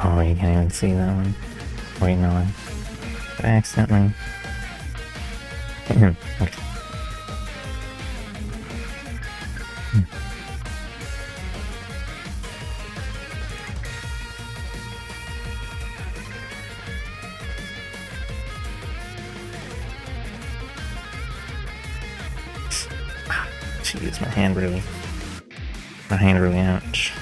Oh, you can't even see that one. Wait, no, I accidentally. Okay. Jeez, my hand really ouch.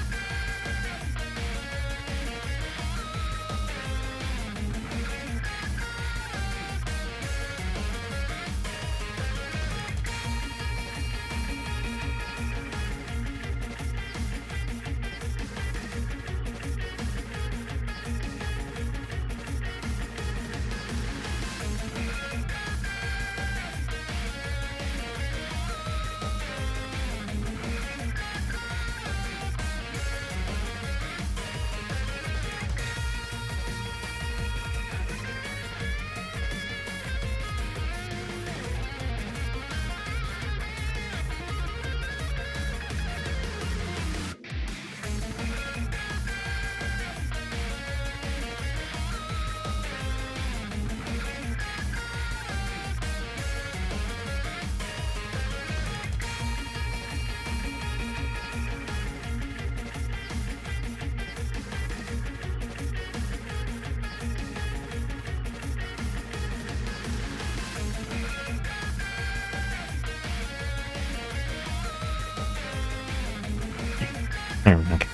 Okay.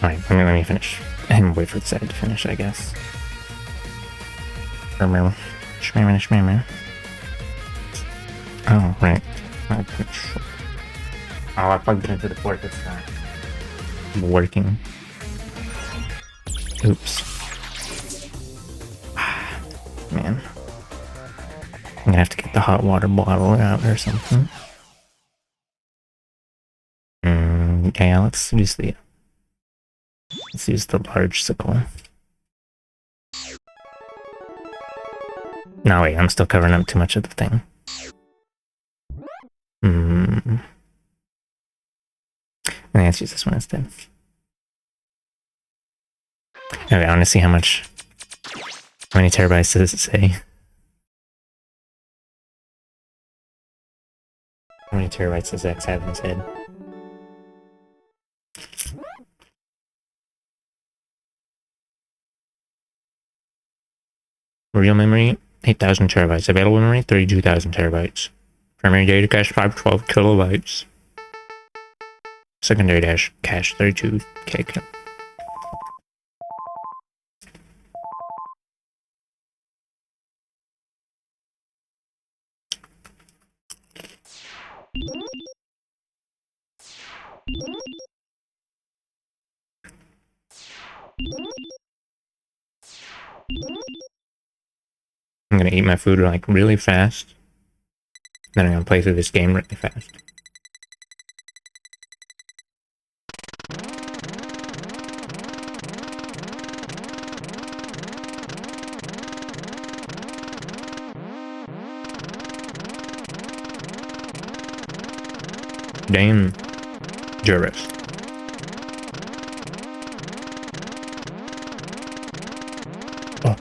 Alright, let me finish. And wait for the side to finish, I guess. Oh, right. Oh, I plugged it into the port that's not working. Oops. Man. I'm gonna have to get the hot water bottle out or something. Okay, let's use the large sickle. No, wait, I'm still covering up too much of the thing. Let's use this one instead. Okay, I want to see how many terabytes does it say? How many terabytes does X have in his head? Real memory, 8,000 terabytes. Available memory, 32,000 terabytes. Primary data cache, 512 kilobytes. Secondary cache, 32K. I'm gonna eat my food like really fast. Then I'm gonna play through this game really fast. Damn. Juris. Oh.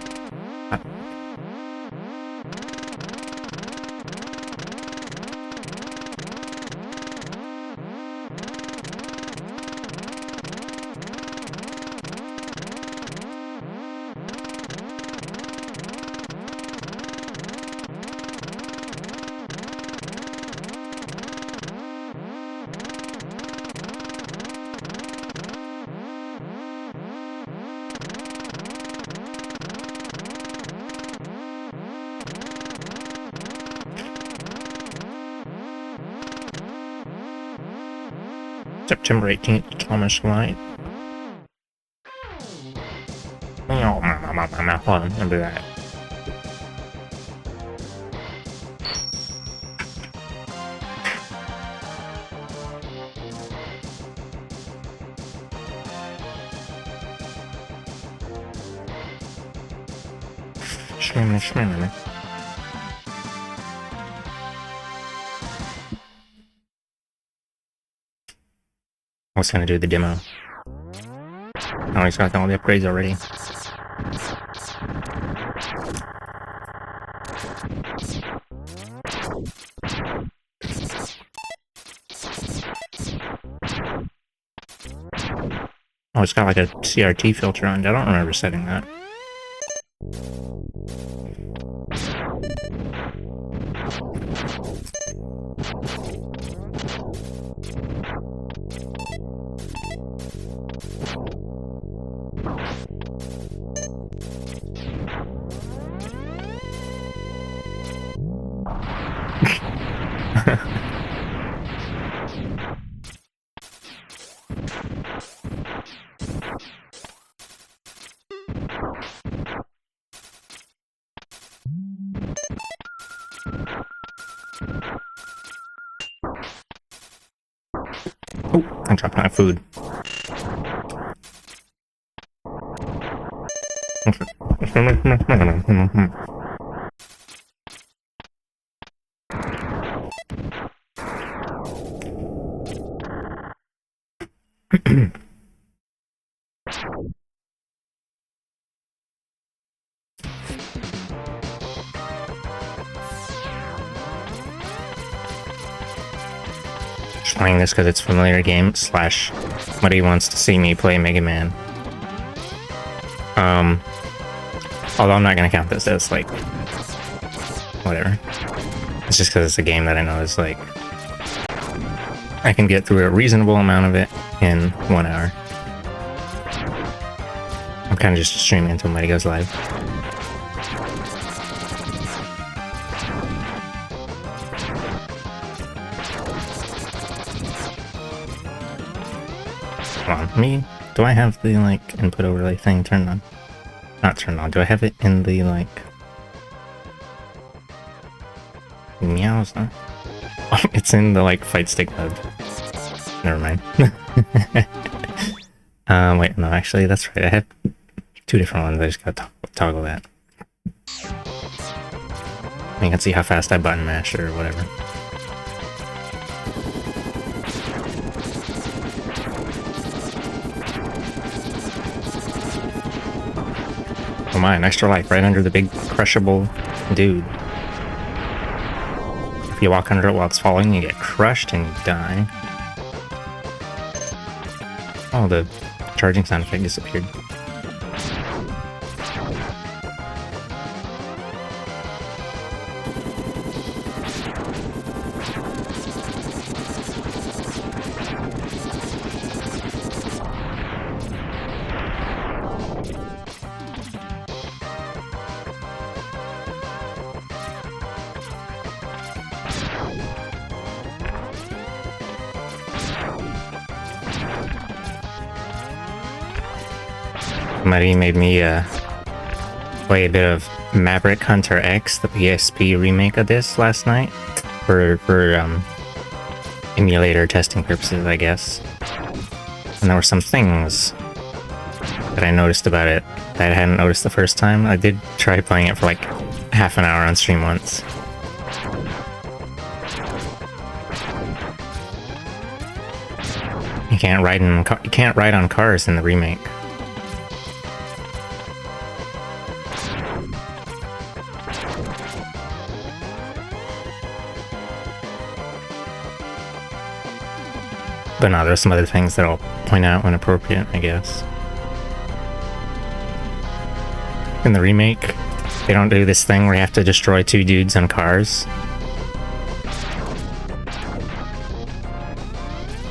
September 18th, Thomas Light. Oh, hold on, I'll be right. Shmimmy. I was gonna do the demo. Oh, he's got all the upgrades already. Oh, it's got like a CRT filter on it. I don't remember setting that. Oh, I dropped my food. Just playing this because it's a familiar game, / somebody wants to see me play Mega Man. Although I'm not gonna count this as, like, whatever. It's just because it's a game that I know is, like, I can get through a reasonable amount of it in 1 hour. I'm kind of just streaming until Mighty goes live. Come on, me? Do I have the, like, input overlay thing turned on? Not turned on. Do I have it in the, like... Meows, huh? Oh, it's in the, like, fight stick mode. Never mind. Wait, no, actually, that's right. I have 2 different ones. I just gotta toggle that. You can see how fast I button mash or whatever. Oh my, an extra life right under the big crushable dude. If you walk under it while it's falling, you get crushed and you die. Oh, the charging sound effect disappeared. Somebody made me play a bit of Maverick Hunter X, the PSP remake of this last night, for emulator testing purposes, I guess. And there were some things that I noticed about it that I hadn't noticed the first time. I did try playing it for like half an hour on stream once. You can't ride on cars in the remake. But no, there's some other things that I'll point out when appropriate, I guess. In the remake, they don't do this thing where you have to destroy 2 dudes on cars.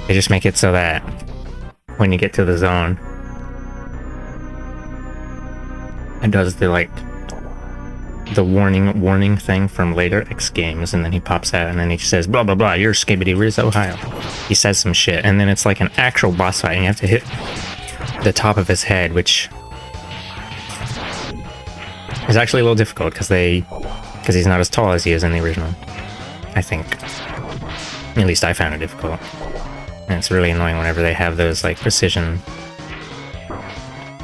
They just make it so that when you get to the zone, it does the, like, the warning thing from later X Games, and then he pops out and then he says blah blah blah, you're Skibidi Riz Ohio. He says some shit, and then it's like an actual boss fight, and you have to hit the top of his head, which is actually a little difficult because he's not as tall as he is in the original, I think. At least I found it difficult. And it's really annoying whenever they have those like precision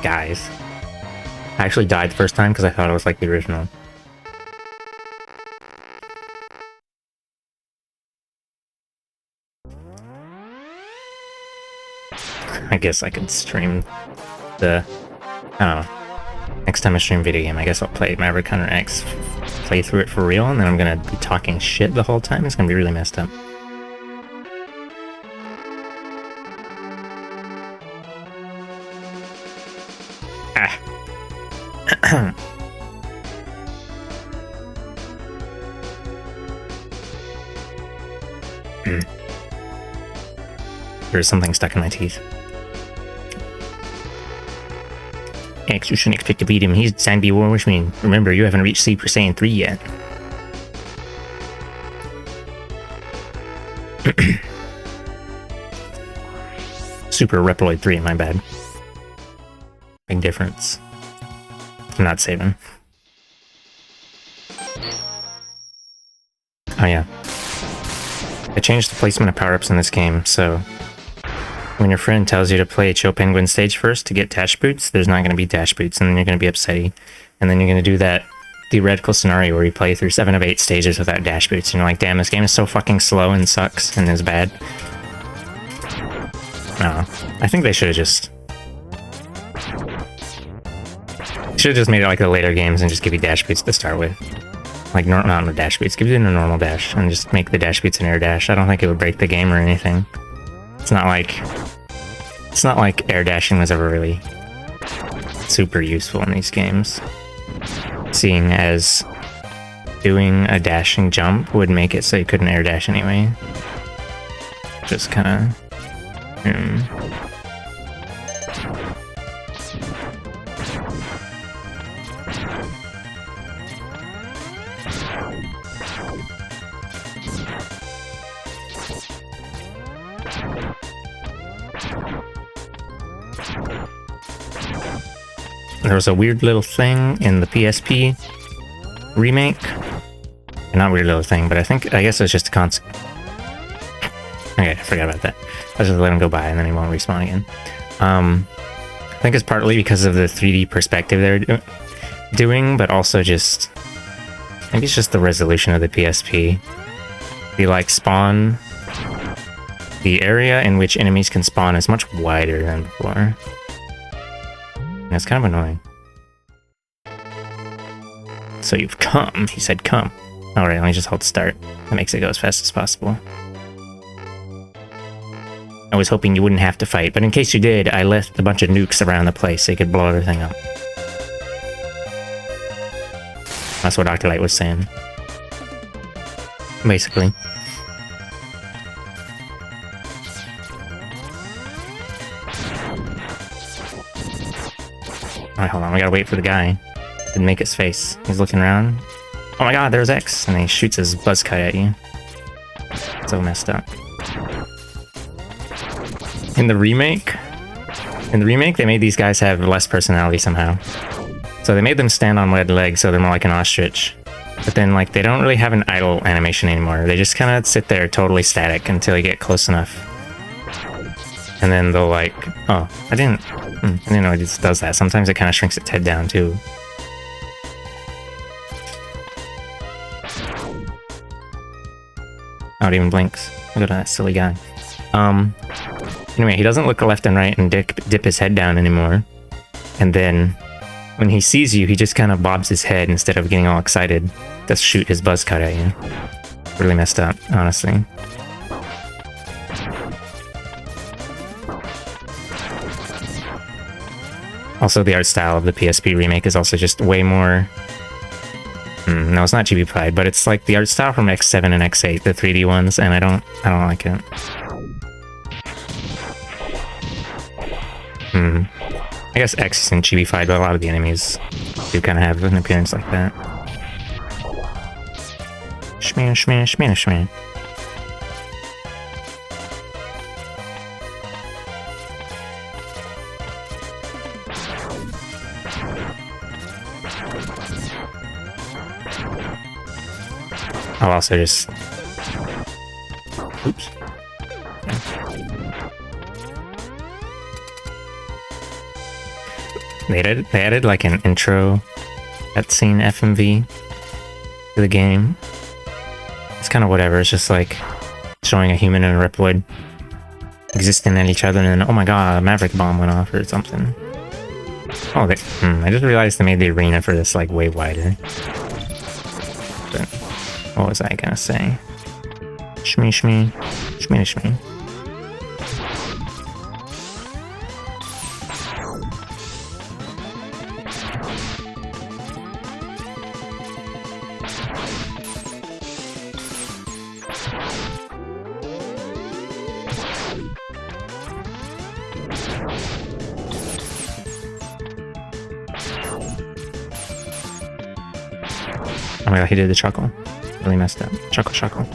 guys. I actually died the first time because I thought it was like the original. I guess I could stream the... I don't know. Next time I stream video game, I guess I'll play Maverick Hunter X, play through it for real, and then I'm gonna be talking shit the whole time. It's gonna be really messed up. Ah. There's something stuck in my teeth. X, you shouldn't expect to beat him. He's Sandy Warwishman. Remember, you haven't reached Super Saiyan 3 yet. Super Reploid 3, my bad. Big difference. I'm not saving. Oh yeah. I changed the placement of power-ups in this game, so when your friend tells you to play Chill Penguin stage first to get dash boots, there's not going to be dash boots, and then you're going to be upsetty. And then you're going to do that theoretical scenario where you play through 7 of 8 stages without dash boots, and you're like, damn, this game is so fucking slow and sucks and is bad. No, I think they should have just... should have just made it like the later games and just give you dash boots to start with. Like, not the dash boots, give you a normal dash, and just make the dash boots an air dash. I don't think it would break the game or anything. It's not like air dashing was ever really super useful in these games, seeing as doing a dashing jump would make it so you couldn't air dash anyway. Just kind of... There was a weird little thing in the PSP remake. Not weird little thing, but I guess it was just a concept. Okay, I forgot about that. I just let him go by and then he won't respawn again. I think it's partly because of the 3D perspective they're doing, but also just... maybe it's just the resolution of the PSP. The like spawn... the area in which enemies can spawn is much wider than before. And it's kind of annoying. So you've come, he said come. Alright, let me just hold start. That makes it go as fast as possible. I was hoping you wouldn't have to fight, but in case you did, I left a bunch of nukes around the place so you could blow everything up. That's what Octolite was saying. Basically. Alright, hold on, we gotta wait for the guy. Didn't make his face. He's looking around. Oh my god, there's X! And he shoots his buzz cut at you. So messed up. In the remake, they made these guys have less personality somehow. So they made them stand on lead legs so they're more like an ostrich. But then, like, they don't really have an idle animation anymore. They just kind of sit there totally static until you get close enough. And then they'll like, oh, I didn't know it just does that. Sometimes it kind of shrinks its head down too. Oh, it even blinks. Look at that silly guy. Anyway, he doesn't look left and right and dip his head down anymore. And then when he sees you, he just kind of bobs his head instead of getting all excited to shoot his buzz cut at you. Really messed up, honestly. Also, the art style of the PSP remake is also just way more... no, it's not GB-fied, but it's like the art style from X7 and X8, the 3D ones, and I don't like it. I guess X isn't GB-fied, but a lot of the enemies do kind of have an appearance like that. Shmee, shmee, shmee, shmee. I'll also just... Oops. They added like an intro cutscene FMV to the game. It's kind of whatever. It's just like showing a human and a Reploid existing at each other, and then, oh my god, a Maverick bomb went off or something. Oh, I just realized they made the arena for this like way wider. But what was I gonna say? Shmee shmee, shmee shmee. Oh my god, he did the chuckle. Really messed up. Chuckle, chuckle.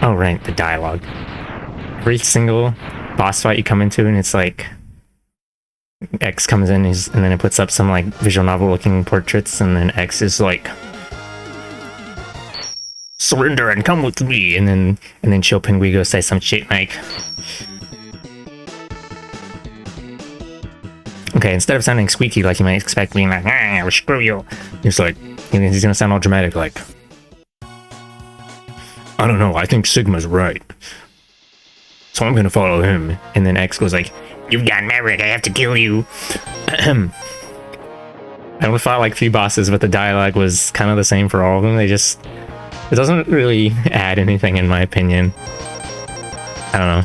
Oh, right, the dialogue. Every single boss fight you come into, and it's like... X comes in, and then it puts up some, like, visual novel-looking portraits, and then X is like... Surrender and come with me! And then Chopinguigo says some shit like... Okay, instead of sounding squeaky like you might expect, being like, ah, screw you, he's like, he's gonna sound all dramatic, like, I don't know, I think Sigma's right, so I'm gonna follow him. And then X goes like, you've got Maverick, I have to kill you. I only fought like 3 bosses, but the dialogue was kind of the same for all of them. It doesn't really add anything in my opinion. I don't know.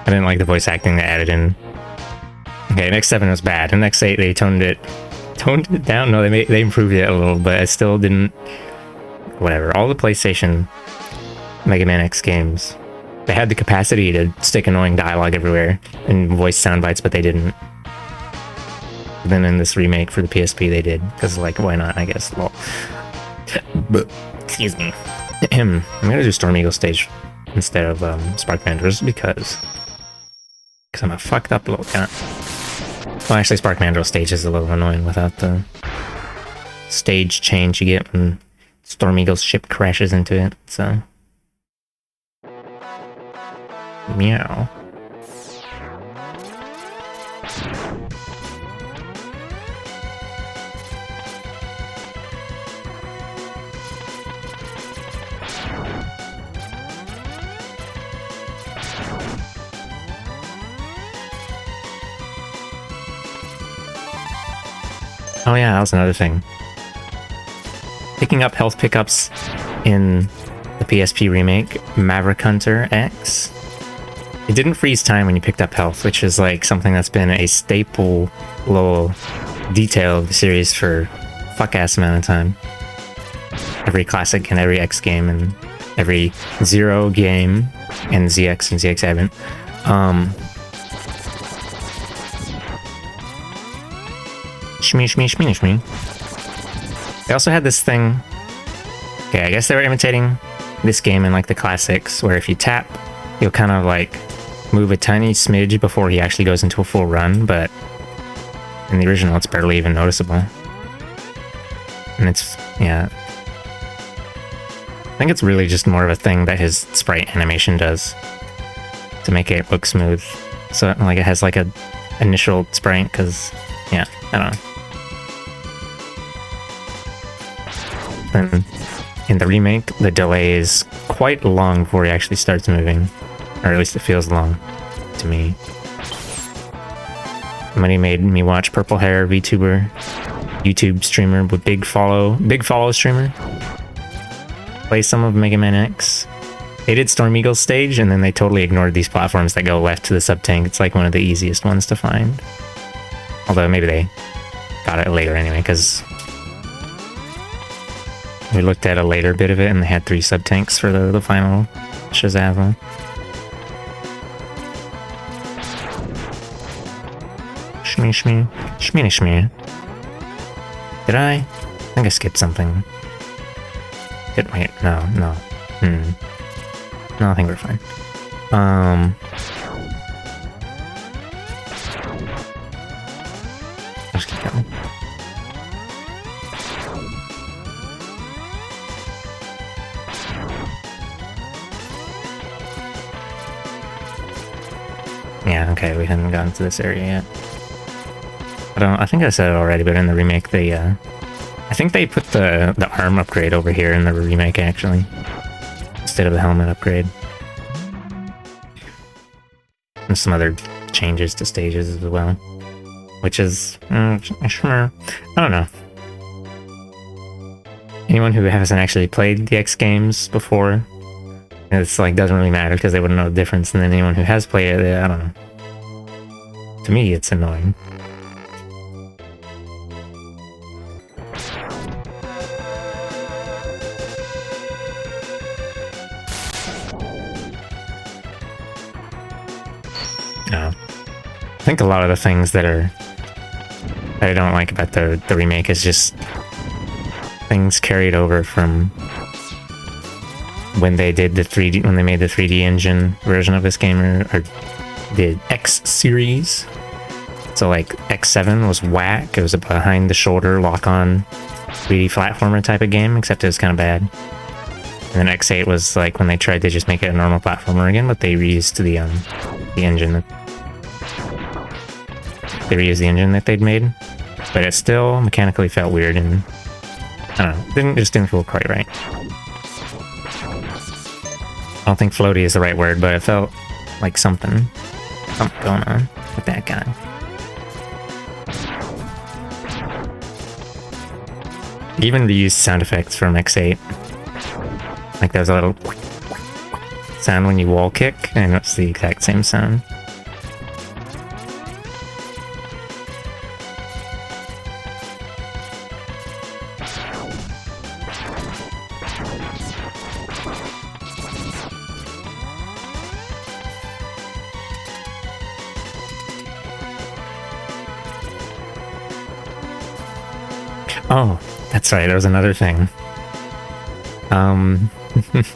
I didn't like the voice acting they added in. Okay, X7 was bad, and X8 they toned it down. No, they improved it a little, but it still didn't. Whatever. All the PlayStation Mega Man X games, they had the capacity to stick annoying dialogue everywhere and voice sound bites, but they didn't. Then in this remake for the PSP, they did, because like, why not? I guess. Well, but excuse me. I'm gonna do Storm Eagle stage instead of Spark Mandrels because I'm a fucked up little cunt. Well, actually, Spark Mandrill stage is a little annoying without the stage change you get when Storm Eagle's ship crashes into it, so... Meow. Oh yeah, that was another thing. Picking up health pickups in the PSP remake, Maverick Hunter X. It didn't freeze time when you picked up health, which is like something that's been a staple little detail of the series for fuck-ass amount of time. Every classic and every X game and every Zero game and ZX and ZX7. Shmee, shmee, shmee, shmee. They also had this thing. Okay, I guess they were imitating this game in like the classics, where if you tap, you'll kind of like move a tiny smidge before he actually goes into a full run, but in the original, it's barely even noticeable. And it's, yeah. I think it's really just more of a thing that his sprite animation does to make it look smooth. So like it has like a initial sprite, because, yeah, I don't know. And in the remake, the delay is quite long before he actually starts moving. Or at least it feels long to me. Somebody made me watch Purple Hair VTuber, YouTube streamer with big follow streamer, play some of Mega Man X. They did Storm Eagle stage, and then they totally ignored these platforms that go left to the sub-tank. It's like one of the easiest ones to find. Although maybe they got it later anyway, because we looked at a later bit of it, and they had 3 sub-tanks for the final Shazazzle. Shmee shmee. Shmee shmee. Did I? I think I skipped something. Wait, no. No, I think we're fine. Just keep going. Yeah, okay, we haven't gotten to this area yet. I think I said it already, but in the remake, I think they put the arm upgrade over here in the remake, actually, instead of the helmet upgrade. And some other changes to stages as well, which is, sure, I don't know. Anyone who hasn't actually played the X games before, it's like doesn't really matter because they wouldn't know the difference. And then anyone who has played it, I don't know. To me, it's annoying. No. I think a lot of the things that I don't like about the remake is just things carried over from when they did when they made the 3D engine version of this game, or the X series. So like X7 was whack. It was a behind the shoulder lock-on 3D platformer type of game, except it was kind of bad. And then X8 was like when they tried to just make it a normal platformer again, but they reused the engine that they'd made, but it still mechanically felt weird, and I don't know, just didn't feel quite right. I don't think floaty is the right word, but it felt like something going on with that guy. Even reused sound effects from X8. Like there's a little sound when you wall kick, and it's the exact same sound. Oh, that's right, there was another thing.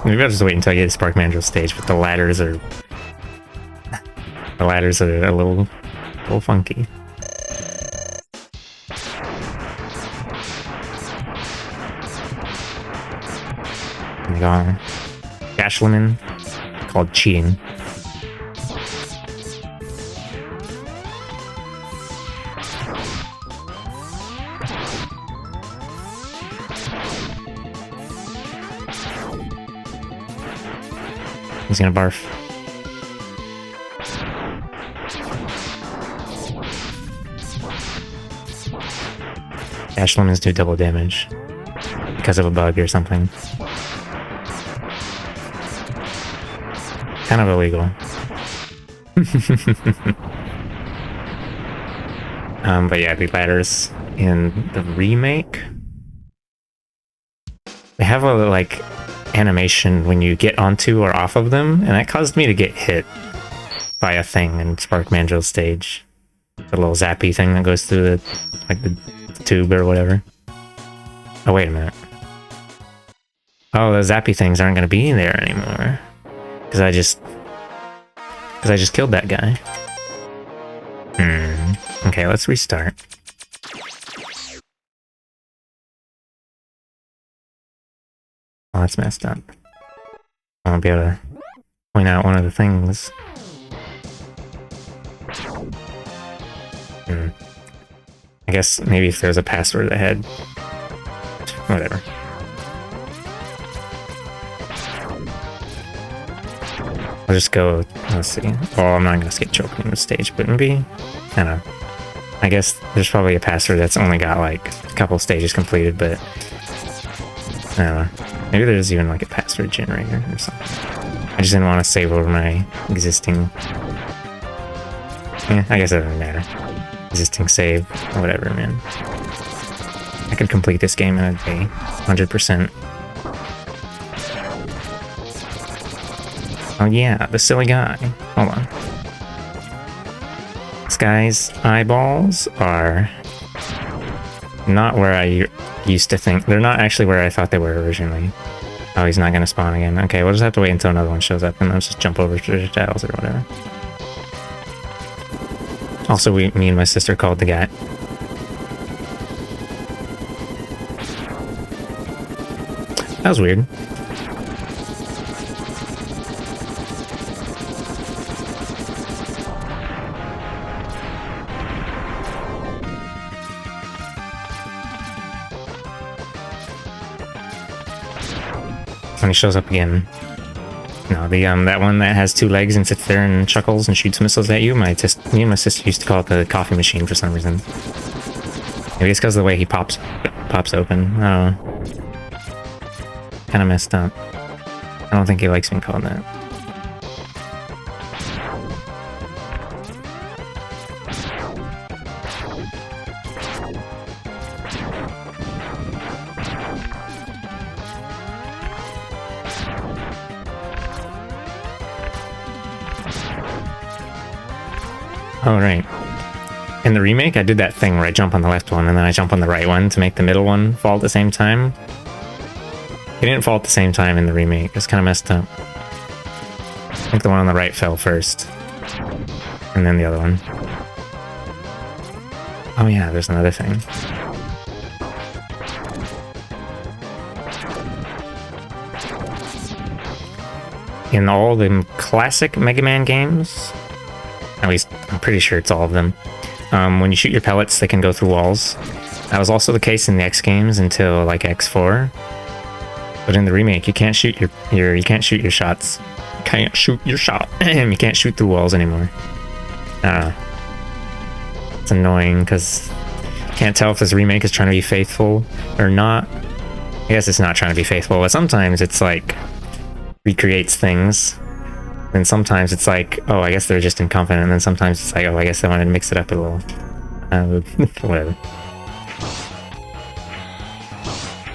Maybe I'll just wait until I get to Spark Mandrill stage, but the ladders are a little funky. Oh my god. Dash Lemon called cheating. He's gonna barf. Dash Lemons do double damage because of a bug or something. Kind of illegal. But yeah, the ladders in the remake, they have a like animation when you get onto or off of them, and that caused me to get hit by a thing in Spark Mandrill stage. The little zappy thing that goes through the tube or whatever. Oh, wait a minute. Oh, those zappy things aren't going to be there anymore. Because I just killed that guy. Okay, let's restart. Oh, that's messed up. I won't be able to point out one of the things. I guess maybe if there's a password ahead. Whatever. I'll just go, let's see. Well, I'm not going to skip choking the stage, but maybe, I don't know. I guess there's probably a password that's only got like a couple stages completed, but I don't know. Maybe there's even like a password generator or something. I just didn't want to save over my existing... Yeah, I guess it doesn't matter. Existing save, or whatever, man. I could complete this game in a day, 100%. Oh yeah, the silly guy. Hold on. This guy's eyeballs are not where I used to think. They're not actually where I thought they were originally. Oh, he's not gonna spawn again. Okay, we'll just have to wait until another one shows up and then just jump over projectiles or whatever. Also, me and my sister called the guy. That was weird. When he shows up again. No, the that one that has two legs and sits there and chuckles and shoots missiles at you. Me and my sister used to call it the coffee machine for some reason. Maybe it's because of the way he pops open. I don't know. Kind of messed up. I don't think he likes being called that. Oh, right. In the remake, I did that thing where I jump on the left one and then I jump on the right one to make the middle one fall at the same time. It didn't fall at the same time in the remake. It's kind of messed up. I think the one on the right fell first. And then the other one. Oh yeah, there's another thing. In all the classic Mega Man games, at least I'm pretty sure it's all of them, when you shoot your pellets, they can go through walls. That was also the case in the X games until like X4. But in the remake, you can't shoot you can't shoot your shots. You can't shoot your shot. You can't shoot through walls anymore. It's annoying because you can't tell if this remake is trying to be faithful or not. I guess it's not trying to be faithful, but sometimes it's like recreates things. And sometimes it's like, oh, I guess they're just incompetent. And then sometimes it's like, oh, I guess I wanted to mix it up a little. Whatever.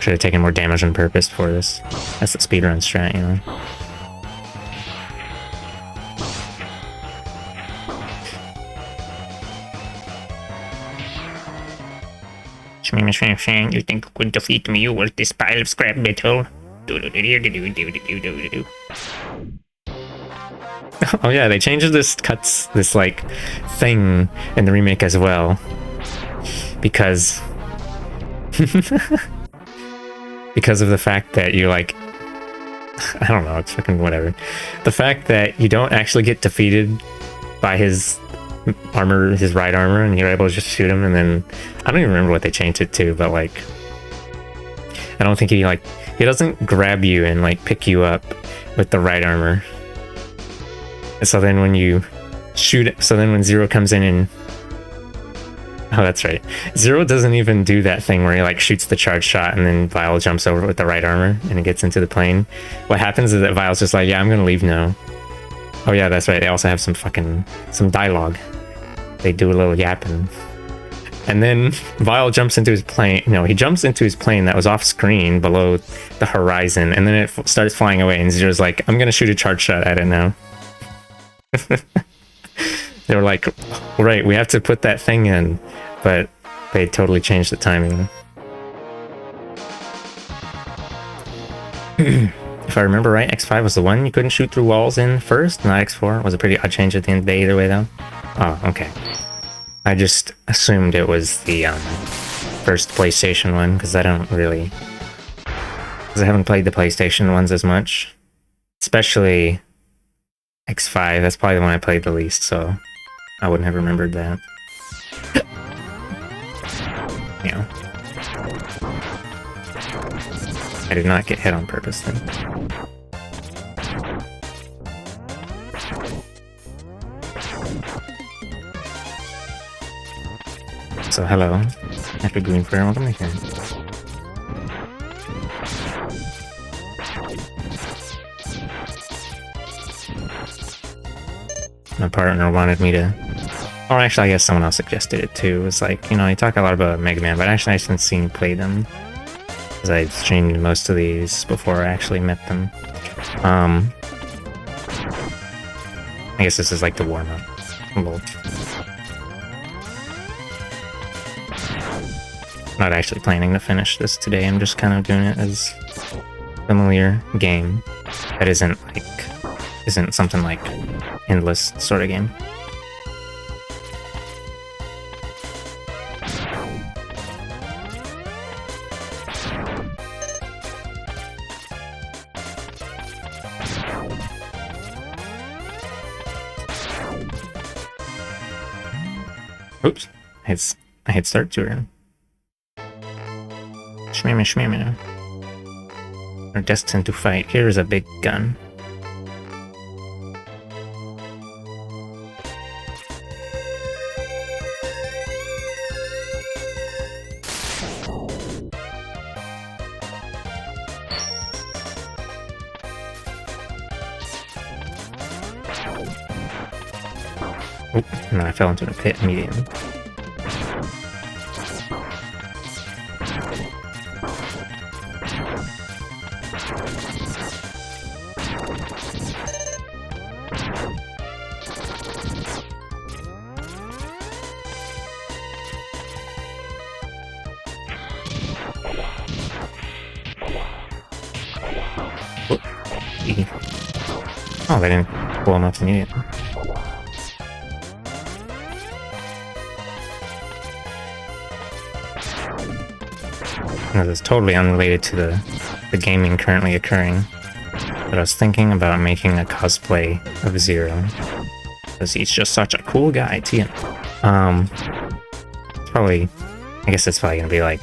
Should have taken more damage on purpose for this. That's the speedrun strat, you know? You think you could defeat me with this pile of scrap metal? Oh yeah, they changed this like thing in the remake as well. Because because of the fact that you like, I don't know, it's fucking whatever. The fact that you don't actually get defeated by his armor, his right armor, and you're able to just shoot him, and then I don't even remember what they changed it to, but like, I don't think he doesn't grab you and like pick you up with the right armor. So then when you shoot it, so then when Zero comes in and, oh, that's right. Zero doesn't even do that thing where he like shoots the charge shot and then Vile jumps over with the right armor and it gets into the plane. What happens is that Vile's just like, yeah, I'm gonna leave now. Oh yeah, that's right. They also have some dialogue. They do a little yapping. And then Vile jumps into his plane. No, he jumps into his plane that was off screen below the horizon, and then it starts flying away, and Zero's like, I'm gonna shoot a charge shot at it now. They were like, right, we have to put that thing in, but they totally changed the timing. If I remember right, X5 was the one you couldn't shoot through walls in first, not X4. It was a pretty odd change at the end of the day either way, though. Oh, okay. I just assumed it was the first PlayStation one, because I haven't played the PlayStation ones as much. Especially X5, that's probably the one I played the least, so I wouldn't have remembered that. Yeah. I did not get hit on purpose then. So hello, after Green Flare, welcome to here. My partner wanted me to, or actually I guess someone else suggested it too. It was like, you know, you talk a lot about Mega Man, but actually I haven't seen you play them. Because I streamed most of these before I actually met them. I guess this is like the warm-up. Not actually planning to finish this today, I'm just kind of doing it as familiar game that isn't something like endless sort of game. Oops, I hit start too early. Shmammy shmammy. We're destined to fight. Here's a big gun. Oop, and then I fell into the pit immediately. Oh, they didn't blow him up immediately. This is totally unrelated to the gaming currently occurring, but I was thinking about making a cosplay of Zero, because he's just such a cool guy, too. Probably, I guess it's probably gonna be like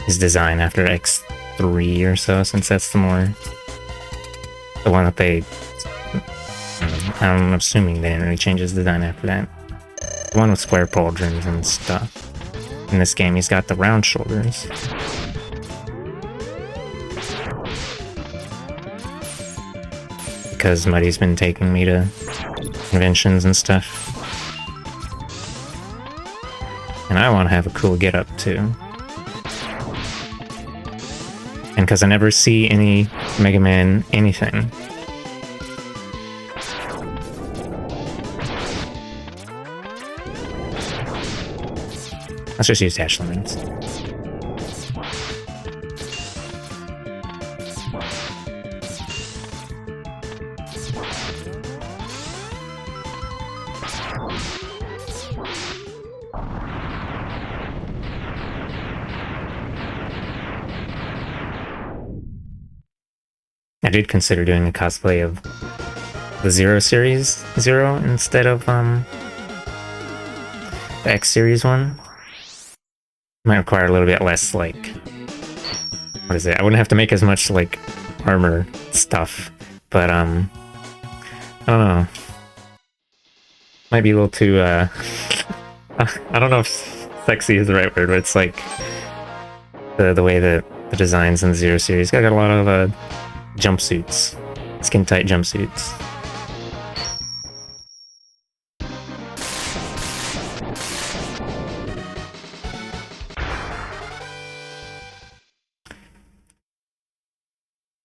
his design after X3 or so, since that's the one that they, I'm assuming they didn't really change his design after that. The one with square pauldrons and stuff. In this game, he's got the round shoulders. Because Muddy's been taking me to conventions and stuff. And I want to have a cool get-up, too. And because I never see any Mega Man anything. Let's just use dash limits. I did consider doing a cosplay of the Zero Series Zero instead of the X Series one. Might require a little bit less, like, what is it? I wouldn't have to make as much, like, armor stuff, but I don't know. Might be a little too I don't know if sexy is the right word, but it's like the way that the designs in the Zero Series got a lot of jumpsuits, skin tight jumpsuits.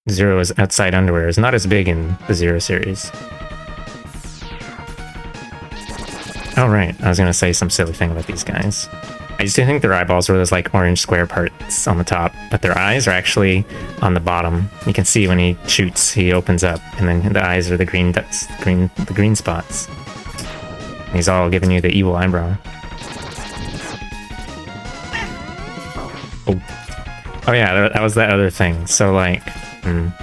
Zero's outside underwear is not as big in the Zero Series. Oh right, I was gonna say some silly thing about these guys. I used to think their eyeballs were those like orange square parts on the top, but their eyes are actually on the bottom. You can see when he shoots, he opens up, and then the eyes are the green spots. And he's all giving you the evil eyebrow. Oh yeah, that was that other thing. So like,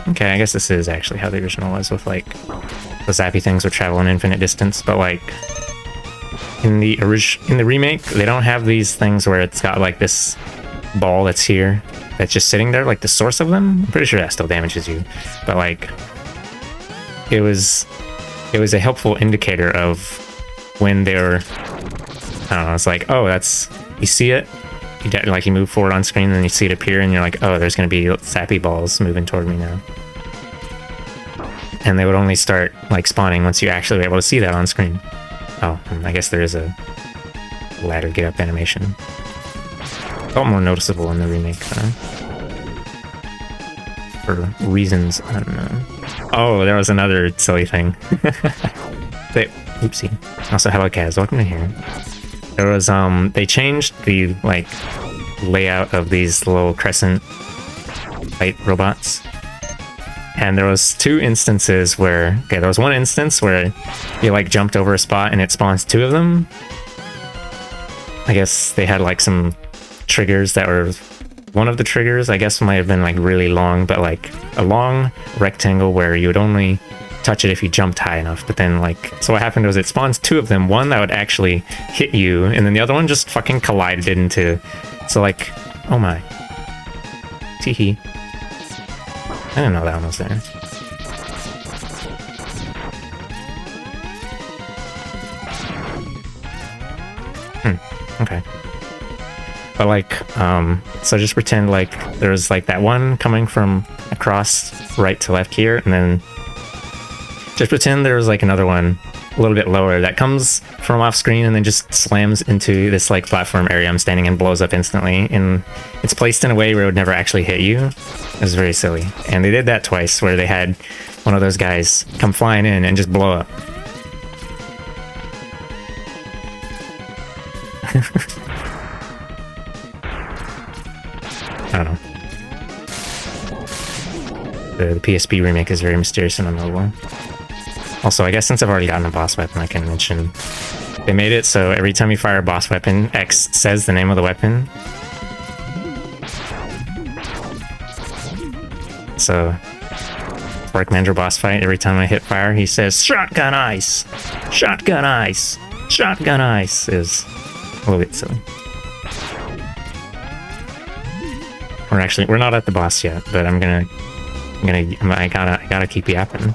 okay, I guess this is actually how the original was, with like the zappy things would travel an infinite distance, but like in the remake, they don't have these things where it's got like this ball that's here, that's just sitting there, like the source of them. I'm pretty sure that still damages you, but like it was a helpful indicator of when they're, I don't know, it's like, oh, that's, you see it, you move forward on screen, and then you see it appear, and you're like, oh, there's gonna be sappy balls moving toward me now. And they would only start like spawning once you actually were able to see that on screen. Oh, I guess there is a ladder get up animation. Felt more noticeable in the remake, for reasons I don't know. Oh, there was another silly thing. Oopsie. Also, hello, Kaz. Welcome to here. There was they changed the like layout of these little crescent fight robots. And there was two instances where, okay, there was one instance where you like jumped over a spot and it spawns two of them. I guess they had like some triggers that were, one of the triggers I guess might have been like really long, but like a long rectangle where you would only touch it if you jumped high enough. But then like, so what happened was it spawns two of them, one that would actually hit you, and then the other one just fucking collided into, so like, oh my. Teehee. I didn't know that one was there. Okay. But like, so just pretend like there's like that one coming from across right to left here, and then just pretend there's like another one a little bit lower that comes from off screen and then just slams into this like platform area I'm standing in, blows up instantly, and it's placed in a way where it would never actually hit you. It was very silly. And they did that twice, where they had one of those guys come flying in and just blow up. I don't know. The PSP remake is very mysterious and unknowable. Also, I guess since I've already gotten a boss weapon, I can mention they made it so every time you fire a boss weapon, X says the name of the weapon. So, Spark Mandra boss fight, every time I hit fire, he says, "Shotgun ice! Shotgun ice! Shotgun ice!" Is a little bit silly. We're not at the boss yet, but I gotta keep yapping.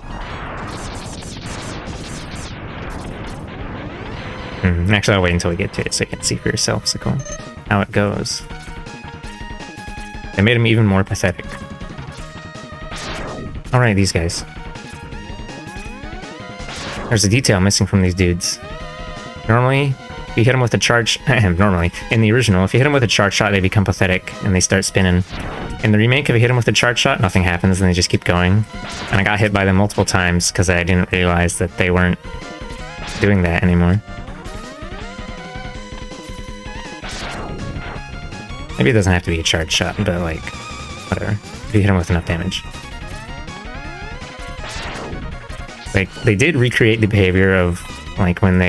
Actually, I'll wait until we get to it so you can see for yourself, Sickle, how it goes. They made him even more pathetic. Alright, these guys. There's a detail missing from these dudes. Normally, if you hit them with a charge... normally, in the original, if you hit them with a charge shot, they become pathetic and they start spinning. In the remake, if you hit them with a charge shot, nothing happens and they just keep going. And I got hit by them multiple times because I didn't realize that they weren't doing that anymore. Maybe it doesn't have to be a charge shot, but like, whatever. If you hit them with enough damage. Like, they did recreate the behavior of, like, when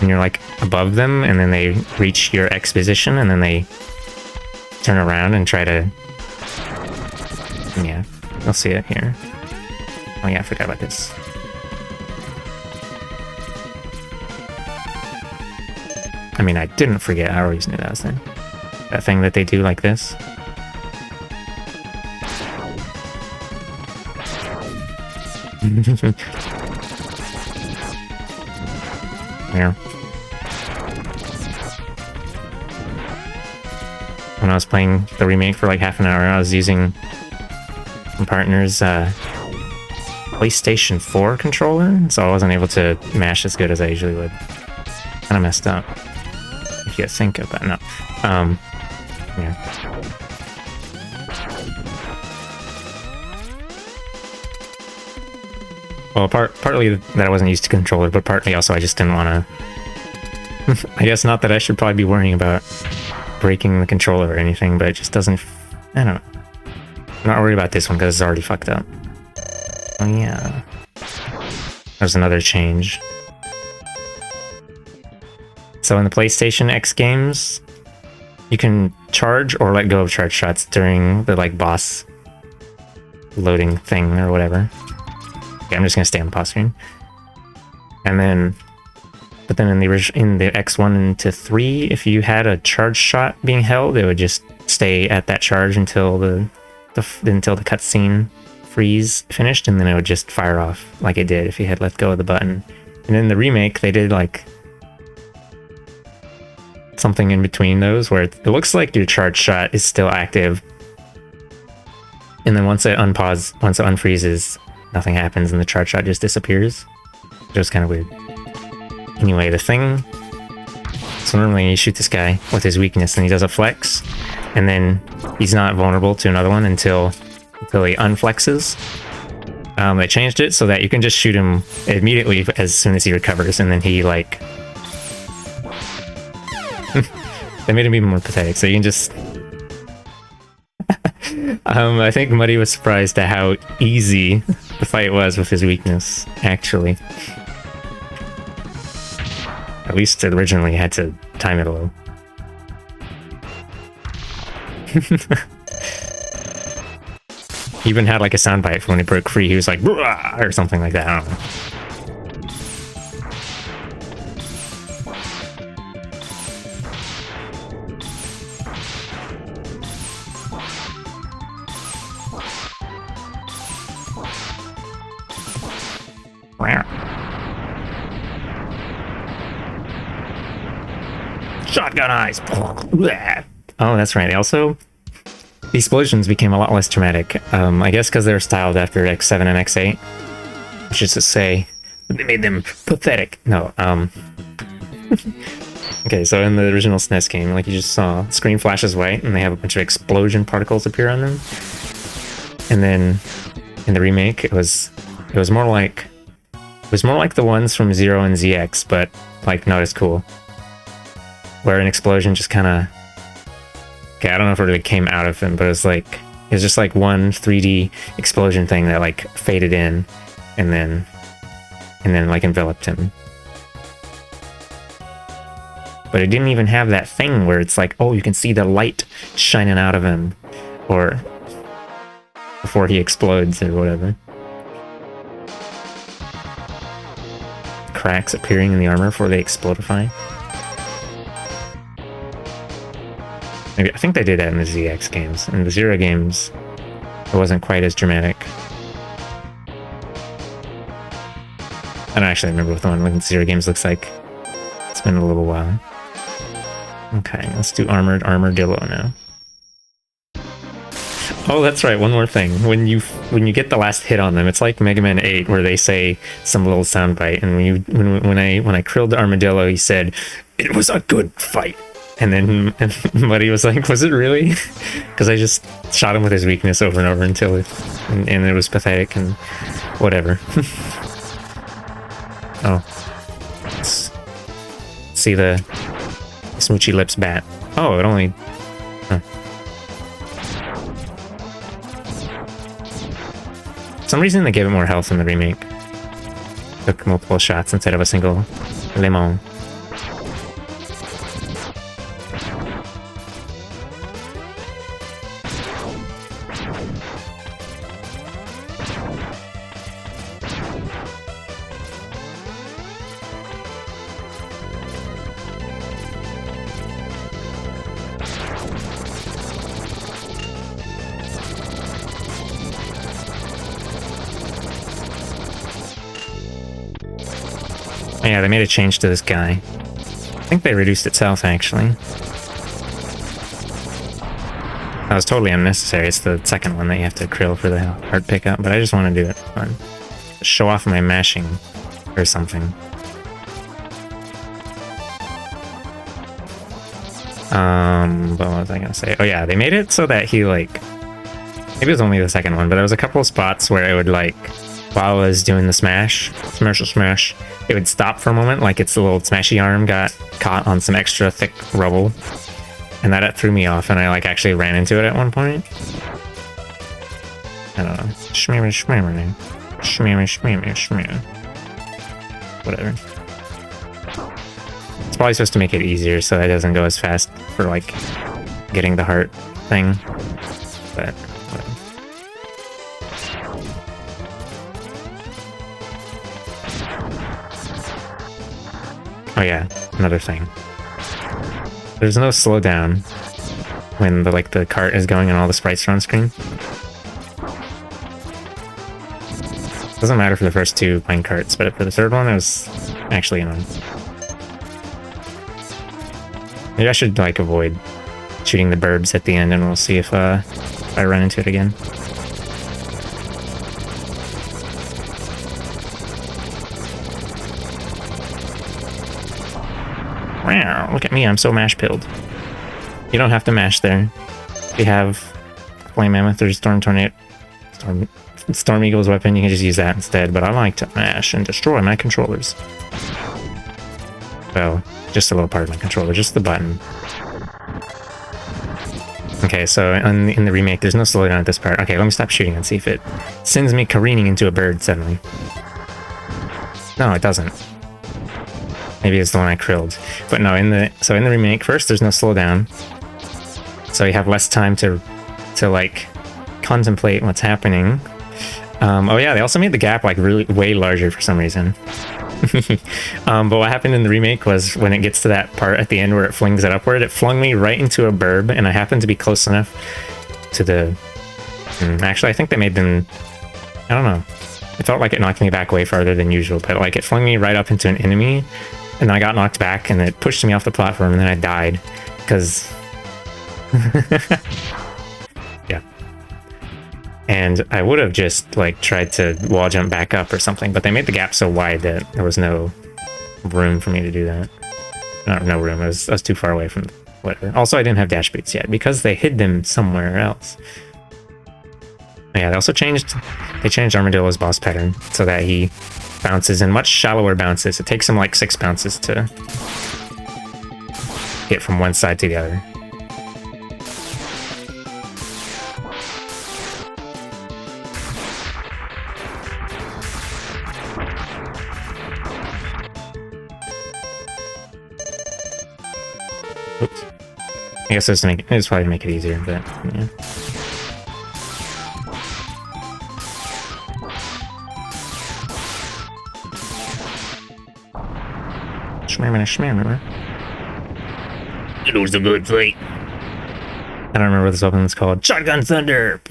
you're, like, above them, and then they reach your X position, and then they turn around and try to... Yeah, you'll see it here. Oh yeah, I forgot about this. I mean, I didn't forget, I always knew that was there. That thing that they do like this. There. When I was playing the remake for like half an hour, I was using my partner's PlayStation 4 controller, so I wasn't able to mash as good as I usually would. Kind of messed up. If you think about it, no. Yeah. Well, partly that I wasn't used to controller, but partly also I just didn't want to... I guess not that I should probably be worrying about breaking the controller or anything, but it just doesn't... I don't know. I'm not worried about this one because it's already fucked up. Oh yeah. There's another change. So in the PlayStation X games, you can charge or let go of charge shots during the like boss loading thing or whatever. Okay, I'm just gonna stay on the pause screen. And then, but then in the X1 to 3, if you had a charge shot being held, it would just stay at that charge until the cutscene freeze finished, and then it would just fire off like it did if you had let go of the button. And in the remake, they did like something in between those where it looks like your charge shot is still active, and then once it unfreezes, nothing happens and the charge shot just disappears. It was kind of weird. Anyway, the thing, so normally you shoot this guy with his weakness and he does a flex, and then he's not vulnerable to another one until he unflexes. They changed it so that you can just shoot him immediately as soon as he recovers, and then he like they made him even more pathetic, so you can just I think Muddy was surprised at how easy the fight was with his weakness, actually. At least originally had to time it a little. He even had like a soundbite for when he broke free. He was like, "Bruh," or something like that. I don't know. Shotgun eyes. Oh, that's right. Also, the explosions became a lot less dramatic. I guess because they were styled after X7 and X8, which is to say, they made them pathetic. No. Okay, so in the original SNES game, like you just saw, the screen flashes white, and they have a bunch of explosion particles appear on them. And then in the remake, it was more like the ones from Zero and ZX, but like not as cool. Where an explosion just kind of, okay, I don't know if it really came out of him, but it was just like one 3D explosion thing that like faded in, and then like enveloped him. But it didn't even have that thing where it's like, oh, you can see the light shining out of him, or before he explodes or whatever. Cracks appearing in the armor before they explodify. Maybe, I think they did that in the ZX games. In the Zero games, it wasn't quite as dramatic. I don't actually remember what the one in Zero games looks like. It's been a little while. Okay, let's do Armored Armadillo now. Oh, that's right, one more thing. When you get the last hit on them, it's like Mega Man 8 where they say some little soundbite, and when I krilled the Armadillo, he said, "It was a good fight." And then Muddy was like, "Was it really?" Because I just shot him with his weakness over and over until it was pathetic and whatever. Oh. Let's see the Smoochy Lips bat. Oh, it only... Huh. For some reason they gave it more health in the remake. Took multiple shots instead of a single lemon. Yeah, they made a change to this guy. I think they reduced its health, actually. That was totally unnecessary. It's the second one that you have to krill for the hard pickup, but I just want to do it fun. Show off my mashing or something. But what was I gonna say? Oh yeah, they made it so that he like... Maybe it was only the second one, but there was a couple of spots where it would like... While I was doing the smash, it would stop for a moment, like its little smashy arm got caught on some extra thick rubble, and that threw me off, and I like actually ran into it at one point. I don't know. Whatever. It's probably supposed to make it easier so that it doesn't go as fast for like getting the heart thing, but whatever. Oh yeah, another thing. There's no slowdown when the cart is going and all the sprites are on screen. Doesn't matter for the first two mine carts, but for the third one it was actually annoying. Maybe I should like avoid shooting the burbs at the end, and we'll see if I run into it again. Wow, look at me, I'm so mash pilled. You don't have to mash there. You have Flame Mammoth or Storm Eagle's weapon, you can just use that instead, but I like to mash and destroy my controllers. Well, just a little part of my controller, just the button. Okay, so in the remake, there's no slowdown at this part. Okay, let me stop shooting and see if it sends me careening into a bird suddenly. No, it doesn't. Maybe it's the one I krilled. But no, in the remake, first there's no slowdown, so you have less time to like contemplate what's happening. Oh yeah, they also made the gap like really way larger for some reason. But what happened in the remake was when it gets to that part at the end where it flings it upward, it flung me right into a burb, and I happened to be close enough to the... Actually, I think they made them... I don't know. It felt like it knocked me back way farther than usual, but like it flung me right up into an enemy, and I got knocked back, and it pushed me off the platform, and then I died, because... yeah. And I would have just like tried to wall jump back up or something, but they made the gap so wide that there was no room for me to do that. No room. I was too far away from whatever. Also, I didn't have dash boots yet because they hid them somewhere else. Yeah, they also changed Armadillo's boss pattern so that he bounces in much shallower bounces. It takes him like 6 bounces to get from one side to the other. Oops. I guess it's probably to make it easier, but yeah. It was a good fight. I don't remember what this weapon is called. Shotgun Thunder!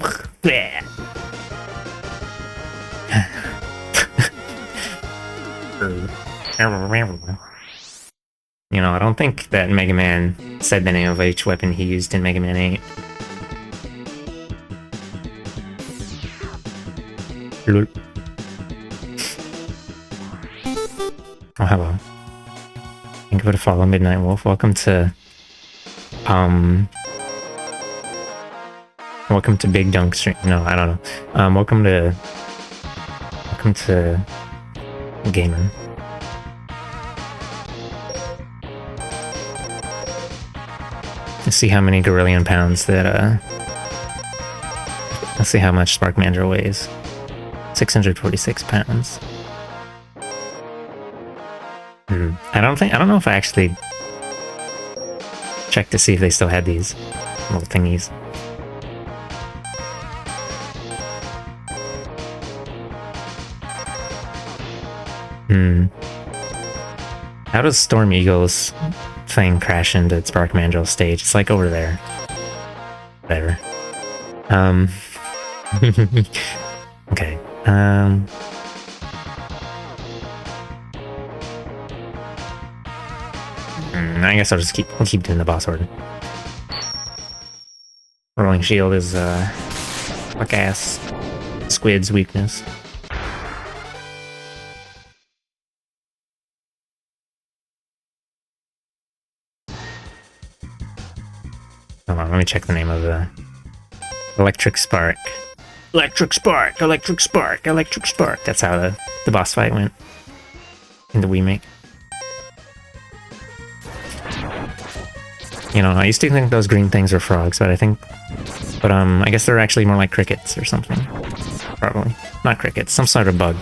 You know, I don't think that Mega Man said the name of each weapon he used in Mega Man 8. Lol. Oh, hello. Thank you for the follow, Midnight Wolf. Welcome to Big Dunk Stream. No, I don't know. Welcome to Gamer. Let's see how many Gorillion pounds that let's see how much Spark Mandrill weighs. 646 pounds. I don't know if I actually checked to see if they still had these little thingies. How does Storm Eagle's thing crash into Spark Mandrill's stage? It's like over there. Whatever. Okay. I guess I'll keep doing the boss order. Rolling Shield is fuck ass Squid's weakness. Hold on, let me check the name of the Electric Spark. Electric Spark, Electric Spark, Electric Spark. That's how the boss fight went in the remake. You know, I used to think those green things were frogs, but I guess they're actually more like crickets or something. Probably. Not crickets, some sort of bug.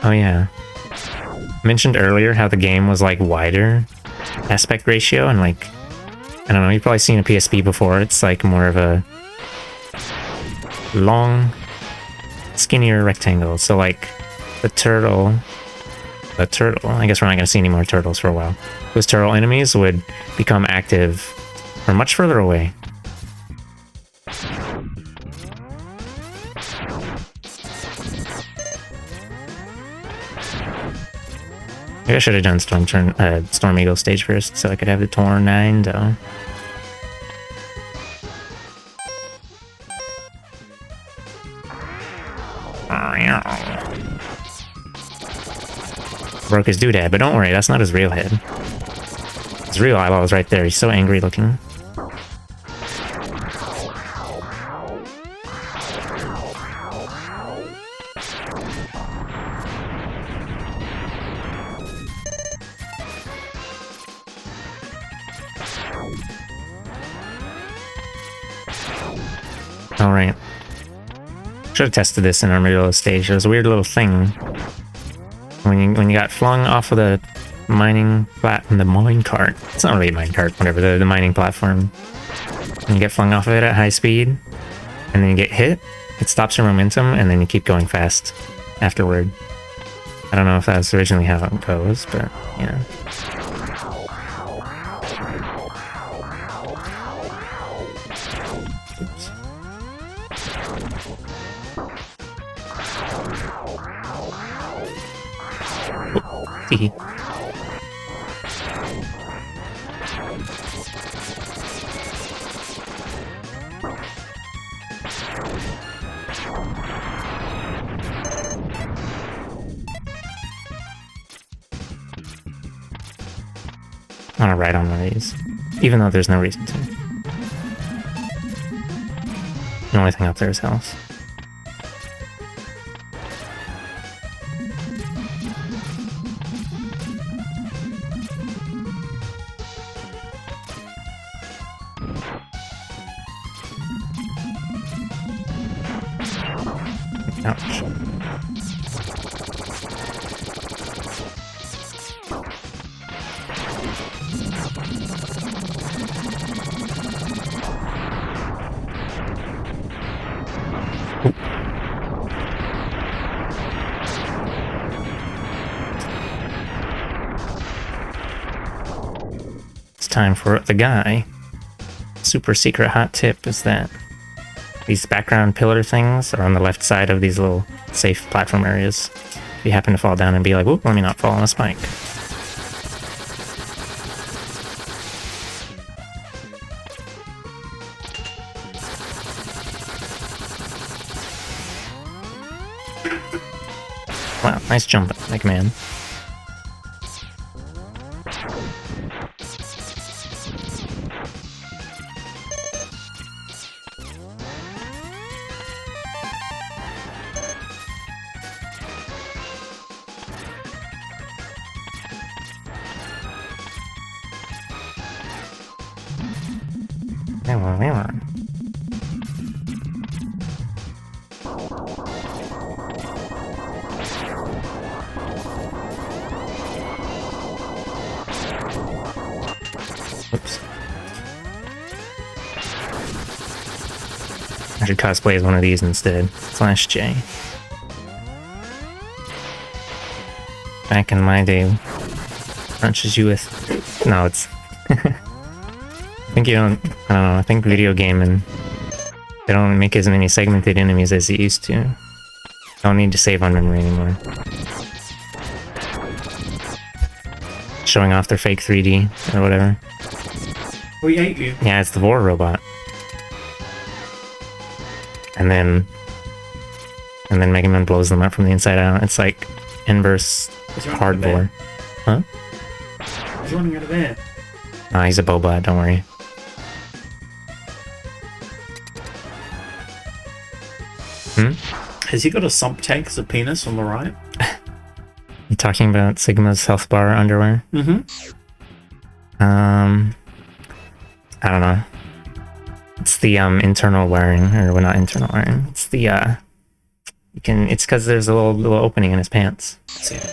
Oh yeah. I mentioned earlier how the game was like wider aspect ratio, and like, I don't know, you've probably seen a PSP before. It's like more of a long, skinnier rectangle. So like the turtle, I guess we're not going to see any more turtles for a while. Those turtle enemies would become active from much further away. Maybe I should have done Storm Eagle stage first, so I could have the Tornado. Broke his doodad, but don't worry, that's not his real head. His real eyeball is right there. He's so angry looking. Alright. Should have tested this in our middle stage. There was a weird little thing. When you got flung off of the mine cart. It's not really a mine cart, whatever, the mining platform. And you get flung off of it at high speed, and then you get hit, it stops your momentum, and then you keep going fast afterward. I don't know if that's originally how it goes, but yeah. Oops. Oh, tee. I want to ride on one of these, even though there's no reason to. The only thing up there is health. Ouch. It's time for the guy. Super secret hot tip is that these background pillar things are on the left side of these little safe platform areas. If you happen to fall down and be like, whoop, let me not fall on a spike. Wow, nice jump, like man. Oops. I should cosplay as one of these instead. Slash J. Back in my day, punches you with... No, it's... I think you don't... I don't know, I think video gaming... They don't make as many segmented enemies as they used to. Don't need to save on memory anymore. Showing off their fake 3D or whatever. We ate you. Yeah, it's the Vor robot. And then Mega Man blows them up from the inside out. It's like inverse hard Vor. Huh? He's running out of air. Nah, he's a Bobot, don't worry. Hmm? Has he got a sump tank as a penis on the right? You talking about Sigma's health bar underwear? Mm-hmm. I don't know. It's the internal wiring, or well, not internal wiring. It's the it's because there's a little opening in his pants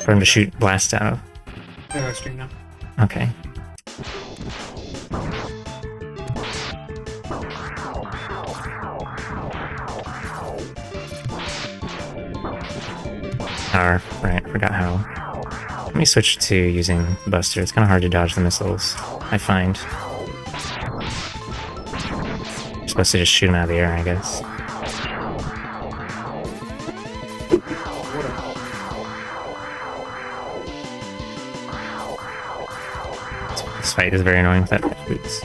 for him to shoot blasts out of. There, I stream now. Okay. Right, I forgot how. Let me switch to using Buster. It's kind of hard to dodge the missiles, I find. You're supposed to just shoot them out of the air, I guess. This fight is very annoying with that boots.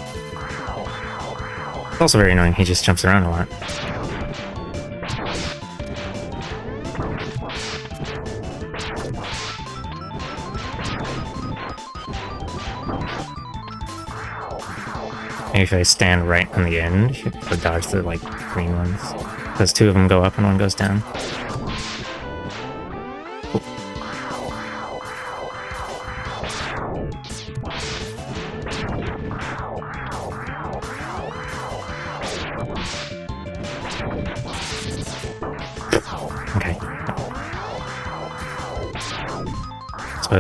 It's also very annoying, he just jumps around a lot. Maybe if I stand right on the end, you could dodge the, like, green ones. Because two of them go up and one goes down. Cool.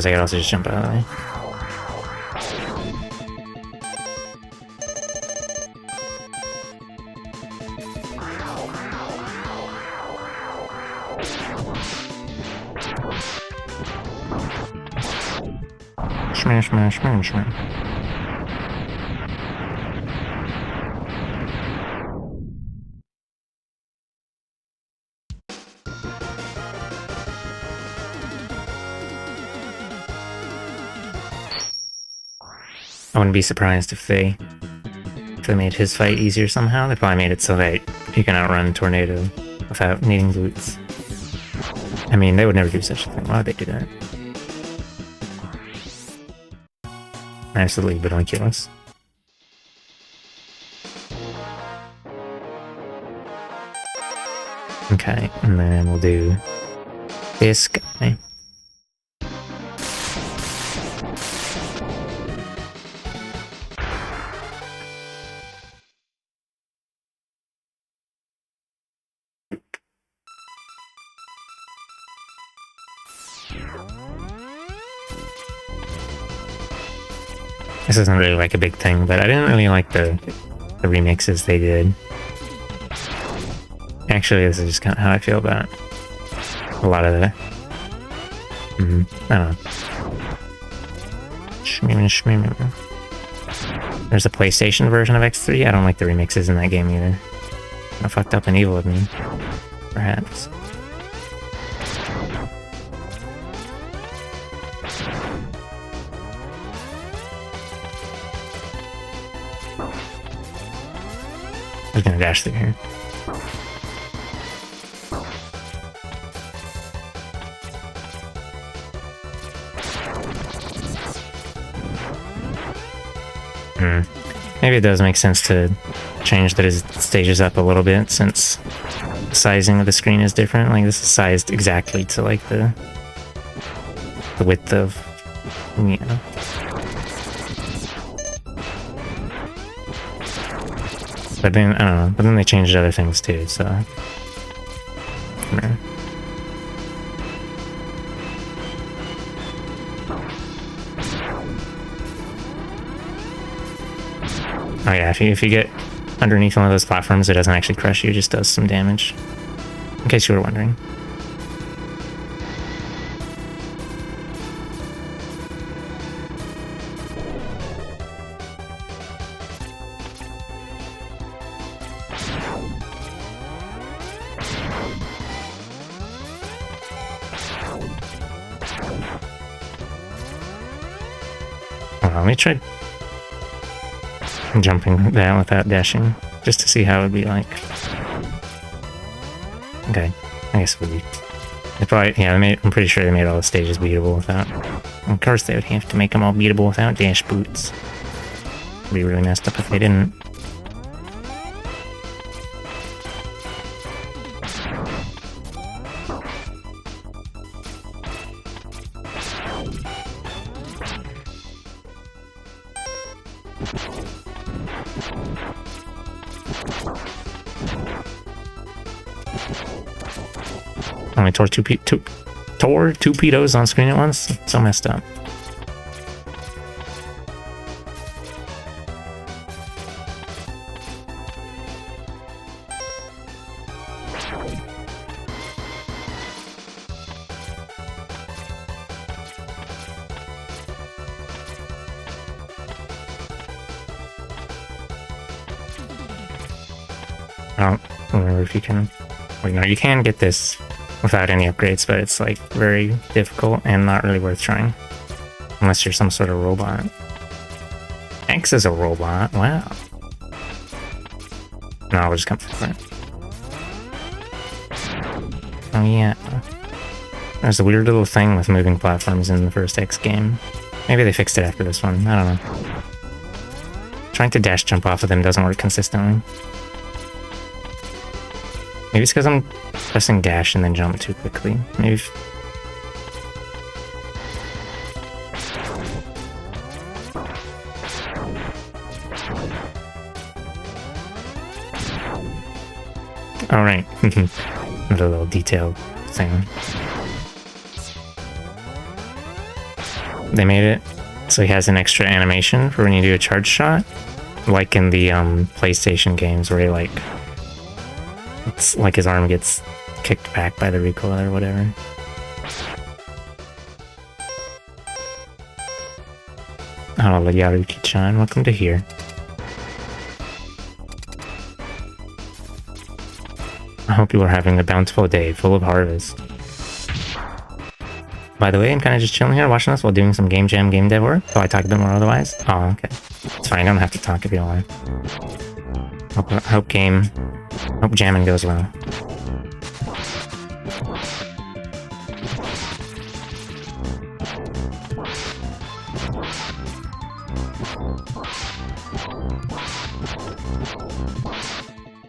suppose I could also just jump out of the way. Smash, smash, smash, smash. I wouldn't be surprised if they made his fight easier somehow. They probably made it so that you can outrun Tornado without needing boots. I mean, they would never do such a thing. Why would they do that? Absolutely ridiculous. Okay, and then we'll do this guy. This isn't really like a big thing, but I didn't really like the remixes they did. Actually, this is just kind of how I feel about a lot of the... I don't know. There's a PlayStation version of X3. I don't like the remixes in that game either. Kind of fucked up and evil of me, perhaps. I'm gonna dash through here. Maybe it does make sense to change the stages up a little bit since the sizing of the screen is different. Like this is sized exactly to like the width of, you know. But then, I don't know, but then they changed other things too, so... Yeah. Oh yeah, if you get underneath one of those platforms, it doesn't actually crush you, it just does some damage. In case you were wondering. Let me try jumping that without dashing, just to see how it would be like. Okay, I guess it would be. They probably, yeah, I'm pretty sure they made all the stages beatable without. Of course, they would have to make them all beatable without dash boots. It'd be really messed up if they didn't. Only tore two pedos on screen at once? So messed up. I don't remember if you can... Well, you know, you can get this without any upgrades, but it's like very difficult and not really worth trying. Unless you're some sort of robot. X is a robot, wow. No, we'll just come for it. Oh yeah. There's a weird little thing with moving platforms in the first X game. Maybe they fixed it after this one, I don't know. Trying to dash jump off of them doesn't work consistently. Maybe it's because I'm pressing dash and then jump too quickly. Maybe. All right. Another little detail thing. they made it so he has an extra animation for when you do a charge shot, like in the PlayStation games where he like, it's like his arm gets kicked back by the recoil or whatever. Hello, Yaruki-chan, welcome to here. I hope you are having a bountiful day full of harvest. By the way, I'm kind of just chilling here watching this while doing some game jam game dev work. So I talk a bit more otherwise. Oh, okay. It's fine, I don't have to talk if you don't want. Hope jamming goes well.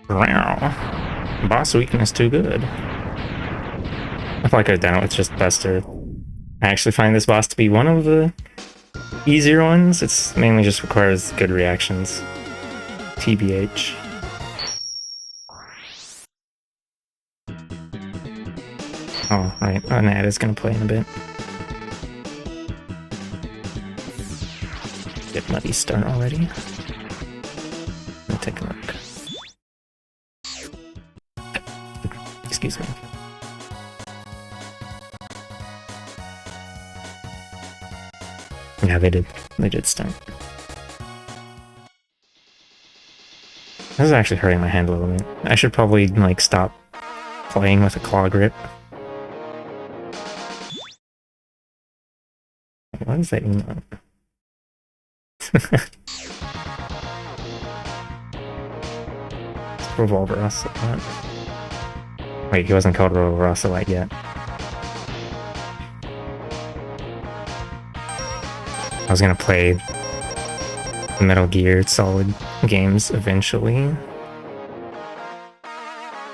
Wow. Boss weakness too good. I feel like I've done it with just Buster. I actually find this boss to be one of the easier ones. It's mainly just requires good reactions. TBH. Oh, right. An ad is gonna play in a bit. Get muddy start already. Let me take a look. Excuse me. Yeah, they did start. This is actually hurting my hand a little bit. I should probably, like, stop playing with a claw grip. What is that emote? Revolver Ocelot. Wait, he wasn't called Revolver Ocelot yet. I was gonna play the Metal Gear Solid games eventually.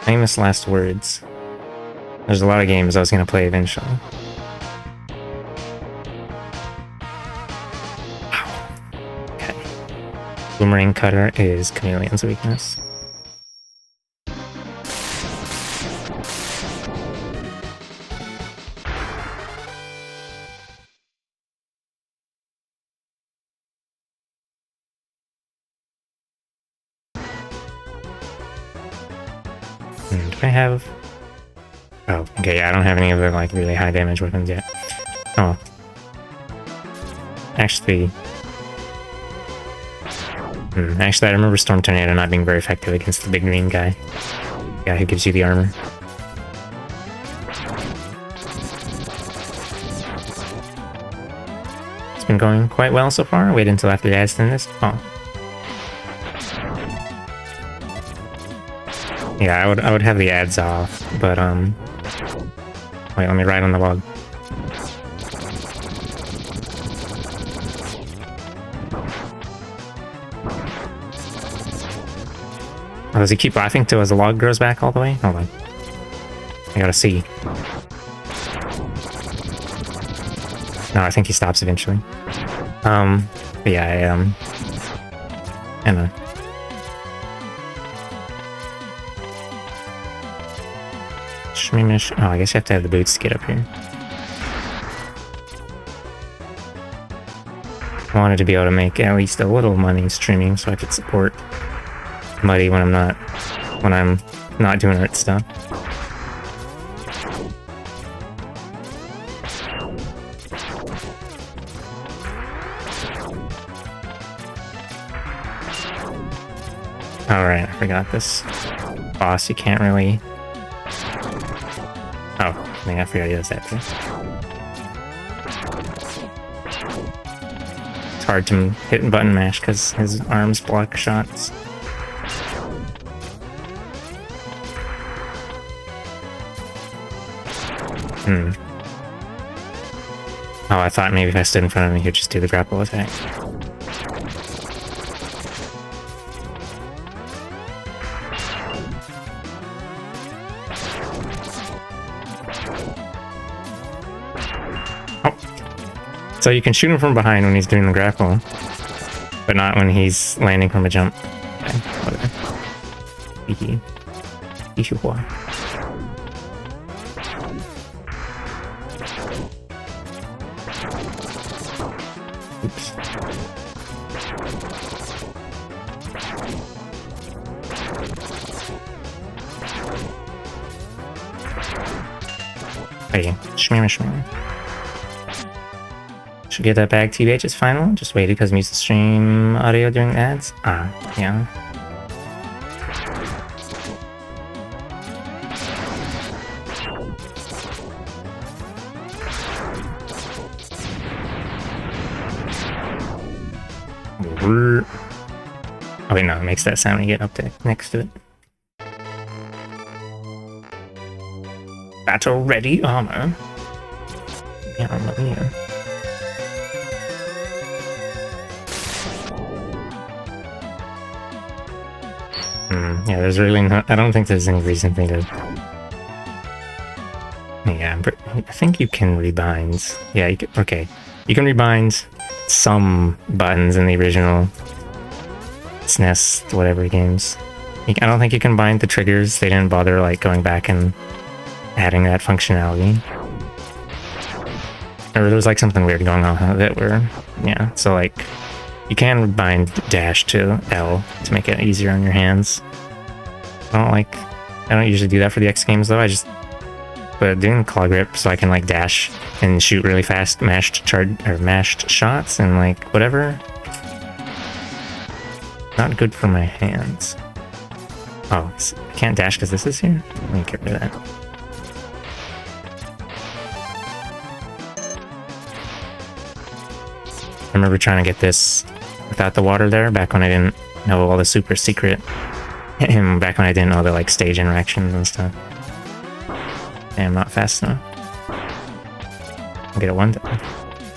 Famous last words. There's a lot of games I was gonna play eventually. Wow. Okay. Boomerang Cutter is Chameleon's weakness. Do I have... Oh, okay, yeah, I don't have any of the, like, really high damage weapons yet. Oh. Actually... Actually, I remember Storm Tornado not being very effective against the big green guy. The guy who gives you the armor. It's been going quite well so far. Wait until after the ads in this. Oh. Yeah, I would have the ads off, but wait, let me ride on the log. Oh, does he keep laughing till his log grows back all the way? Hold on. I gotta see. No, I think he stops eventually. But yeah, I don't know. Oh, I guess you have to have the boots to get up here. I wanted to be able to make at least a little money streaming so I could support Muddy when I'm not doing art stuff. Alright, I forgot this boss, you can't really... Oh, I think I forgot he does that too. It's hard to hit and button mash because his arms block shots. Oh, I thought maybe if I stood in front of him, he'd just do the grapple attack. So you can shoot him from behind when he's doing the grapple, but not when he's landing from a jump. Okay, whatever. Hey, shmee. Should get that bag TBH is final. Just waited because mute the stream audio during ads. Ah, yeah. Oh wait, no, it makes that sound when you get up there next to it. Battle ready armor. Yeah, armor here. Yeah, there's really no. I don't think there's any reason for me to. Yeah, I think you can rebind. Yeah, you can, okay. You can rebind some buttons in the original SNES, whatever games. I don't think you can bind the triggers. They didn't bother like going back and adding that functionality. Or there was like something weird going on with it where, yeah, so like you can bind dash to L to make it easier on your hands. I don't usually do that for the X games though. But doing claw grip so I can like dash and shoot really fast mashed shots and like whatever. Not good for my hands. Oh, I can't dash because this is here? Let me get rid of that. I remember trying to get this without the water there back when I didn't know all the super secret. Back when I didn't know the like stage interactions and stuff. Okay, I'm not fast enough. I'll get it one time.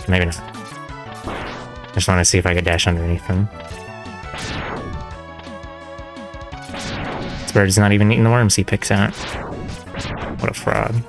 Maybe not. I just want to see if I could dash underneath them. This bird's not even eating the worms he picks out. What a fraud.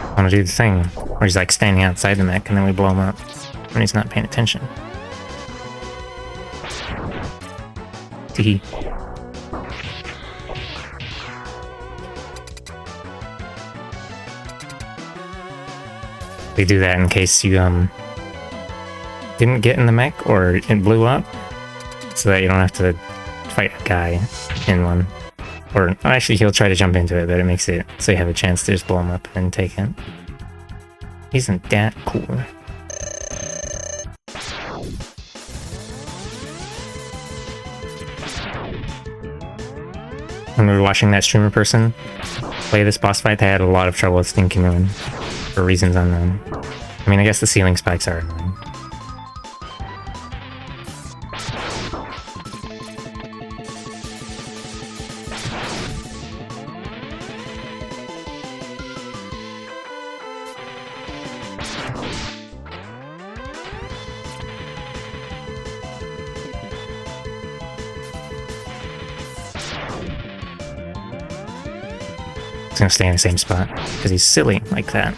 I want to do the thing where he's like standing outside the mech and then we blow him up when he's not paying attention. Teehee. We do that in case you didn't get in the mech or it blew up, so that you don't have to fight a guy in one. Or actually, he'll try to jump into it, but it makes it so you have a chance to just blow him up and take it. Isn't that cool? When we were watching that streamer person play this boss fight, they had a lot of trouble with Sting Chameleon for reasons unknown. I mean, I guess the ceiling spikes are annoying. He's gonna stay in the same spot because he's silly like that.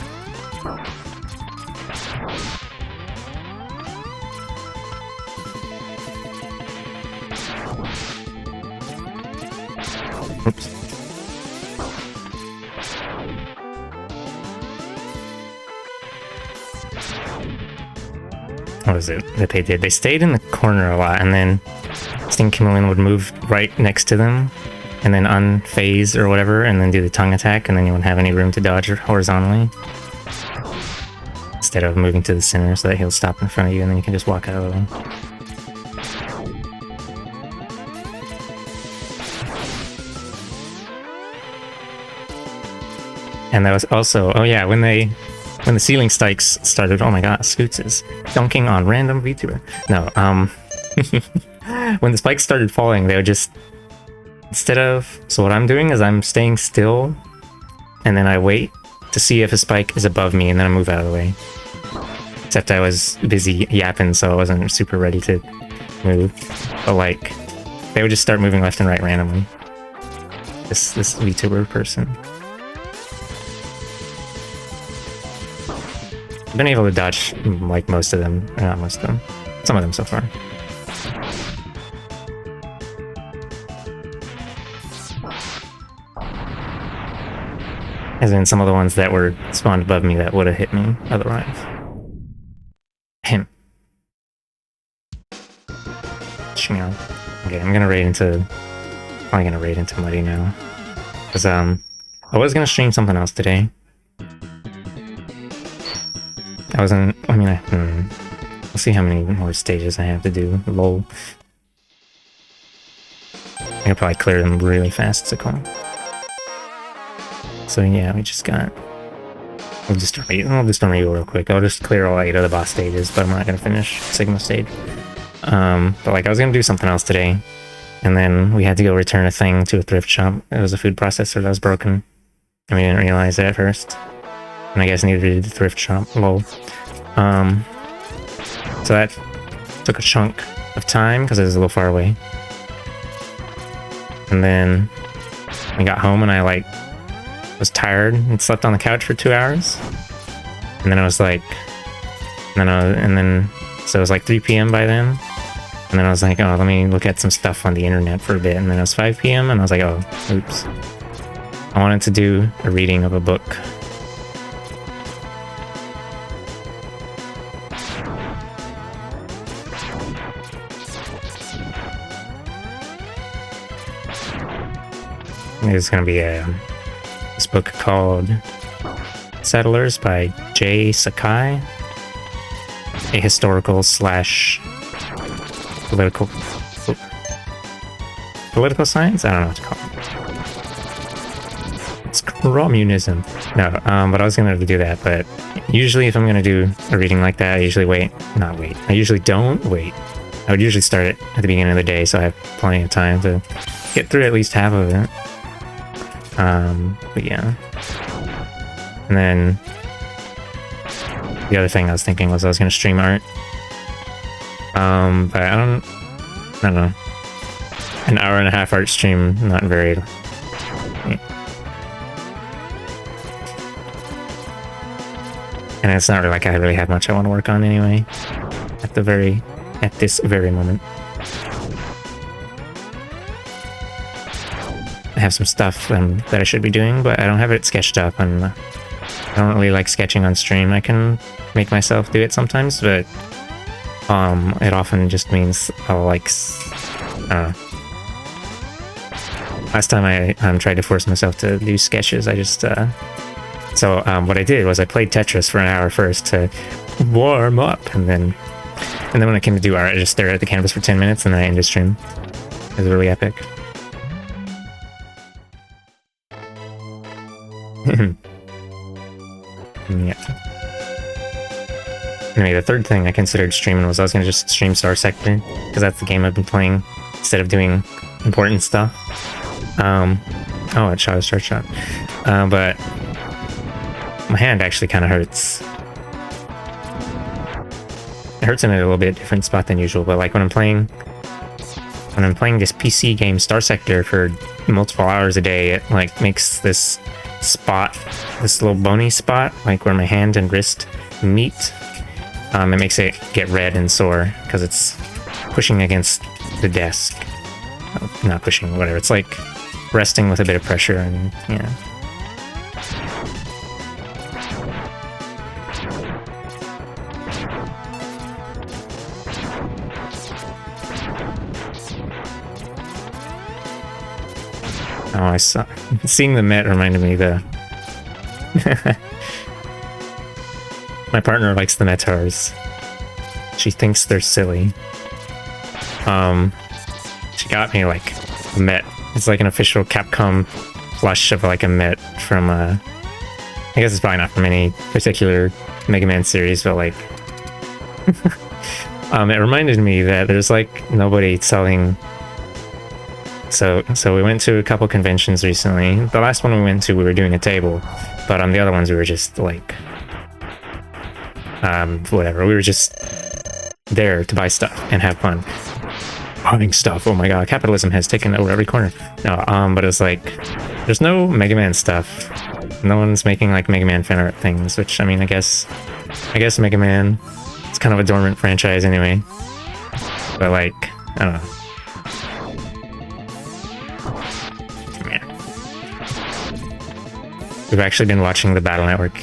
Oops. What was it that they did? They stayed in the corner a lot, and then Sting Chameleon would move right next to them and then unphase or whatever, and then do the tongue attack, and then you wouldn't have any room to dodge horizontally. Instead of moving to the center so that he'll stop in front of you and then you can just walk out of him. And that was also, oh yeah, when the ceiling spikes started, oh my god, Scoots is dunking on random VTuber. No, when the spikes started falling, they would just, instead of, so what I'm doing is I'm staying still, and then I wait to see if a spike is above me, and then I move out of the way. Except I was busy yapping, so I wasn't super ready to move. But like, They would just start moving left and right randomly. This VTuber person. I've been able to dodge like most of them, or not most of them, some of them so far. As in some of the ones that were spawned above me that would have hit me otherwise. Him. Okay, I'm gonna raid into... Probably gonna raid into Muddy now. Because, I was gonna stream something else today. We'll see how many more stages I have to do. Lol. I can probably clear them really fast, so cool. So yeah, we just got... I'll just review real quick. I'll just clear all 8 of the boss stages, but I'm not gonna finish Sigma stage. But like I was gonna do something else today, and then we had to go return a thing to a thrift shop. It was a food processor that was broken, and we didn't realize it at first. And I guess neither did the thrift shop. Lol. So that took a chunk of time because it was a little far away. And then I got home and I like was tired and slept on the couch for 2 hours. And then I was like, so it was like 3 p.m. by then. And then I was like, oh, let me look at some stuff on the internet for a bit. And then it was 5 p.m. and I was like, oh, oops. I wanted to do a reading of a book. It's going to be this book called Settlers by Jay Sakai. A historical / political science? I don't know what to call it. It's communism. No, but I was going to do that, but usually if I'm going to do a reading like that, I usually I usually don't wait. I would usually start it at the beginning of the day, so I have plenty of time to get through at least half of it. But yeah. And then the other thing I was thinking was I was going to stream art. But I don't know. An hour and a half art stream, not very... And it's not really like I really have much I want to work on anyway. At this very moment. I have some stuff that I should be doing, but I don't have it sketched up, and I don't really like sketching on stream. I can make myself do it sometimes, but it often just means I'll like, I don't know. Last time I tried to force myself to do sketches, I just what I did was I played Tetris for an hour first to warm up, and then when I came to do art, I just stared at the canvas for 10 minutes, and then I ended stream. It was really epic. Yeah. Anyway, the third thing I considered streaming was I was going to just stream Star Sector, because that's the game I've been playing instead of doing important stuff. Oh, it shot a start shot. But my hand actually kind of hurts. It hurts in a little bit different spot than usual, but like when I'm playing this PC game Star Sector for multiple hours a day, it like makes this spot, this little bony spot, like where my hand and wrist meet. It makes it get red and sore because it's pushing against the desk. Oh, not pushing, whatever. It's like resting with a bit of pressure, and yeah. Oh, I saw. Seeing the Met reminded me my partner likes the Metars. She thinks they're silly. She got me like a Met. It's like an official Capcom plush of like a Met from I guess it's probably not from any particular Mega Man series, but like it reminded me that there's like nobody selling. So we went to a couple conventions recently. The last one we went to, we were doing a table, but on the other ones we were just like whatever. We were just there to buy stuff and have fun. buying stuff. Oh my god, capitalism has taken over every corner. No, but it's like, there's no Mega Man stuff. No one's making like Mega Man fan art things, which I mean, I guess Mega Man, it's kind of a dormant franchise anyway. But like, I don't know. Yeah. We've actually been watching the Battle Network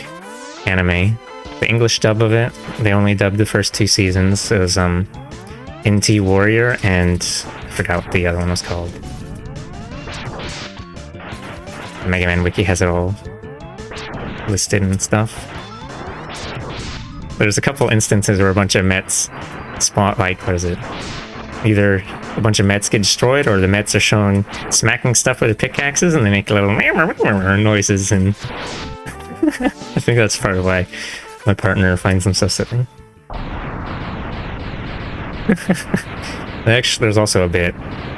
anime. The English dub of it, they only dubbed the first 2 seasons. It was NT Warrior and I forgot what the other one was called. The Mega Man Wiki has it all listed and stuff. There's a couple instances where a bunch of Mets spawn, like, what is it? Either a bunch of Mets get destroyed or the Mets are shown smacking stuff with their pickaxes and they make little noises, and I think that's part of why my partner finds them so silly. Actually, there's also a bit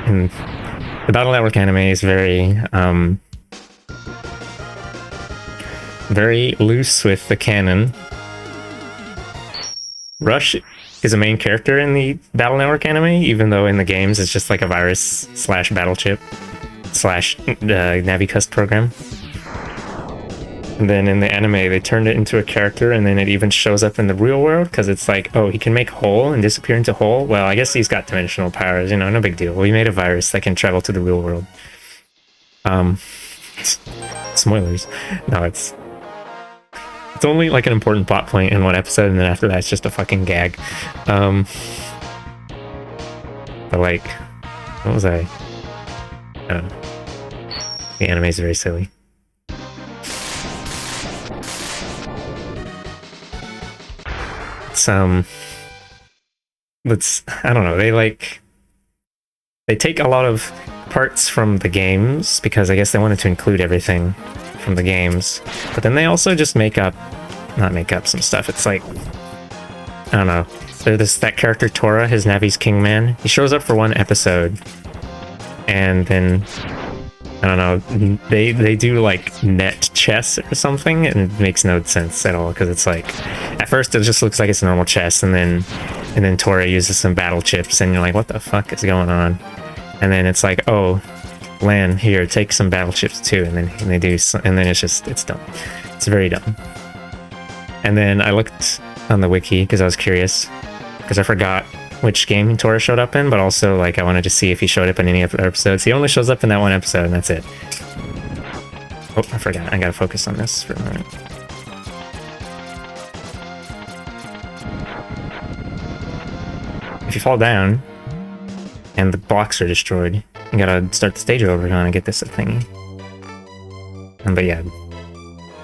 in the Battle Network anime is very very loose with the canon. Rush is a main character in the Battle Network anime, even though in the games it's just like a virus slash battle chip slash Navicust program. And then in the anime, they turned it into a character, and then it even shows up in the real world, because it's like, oh, he can make hole and disappear into hole? Well, I guess he's got dimensional powers, you know, no big deal. We made a virus that can travel to the real world. Spoilers. No, it's only like an important plot point in one episode, and then after that, it's just a fucking gag. But like, what was I don't know. The anime is very silly. It's I don't know, they take a lot of parts from the games because I guess they wanted to include everything from the games, but then they also just not make up some stuff. It's like, I don't know, there's that character Tora, his Navi's Kingman. He shows up for one episode and then I don't know, they do like net chess or something, and it makes no sense at all, because it's like, at first it just looks like it's normal chess, and then Tora uses some battle chips, and you're like, what the fuck is going on? And then it's like, oh, Lan, here, take some battle chips too, and they do, and then it's dumb. It's very dumb. And then I looked on the wiki because I was curious, because I forgot which game Tora showed up in, but also like I wanted to see if he showed up in any other episodes. He only shows up in that one episode, and that's it. Oh, I forgot. I gotta focus on this for a minute. If you fall down and the blocks are destroyed, you gotta start the stage over again and get this thingy. But yeah,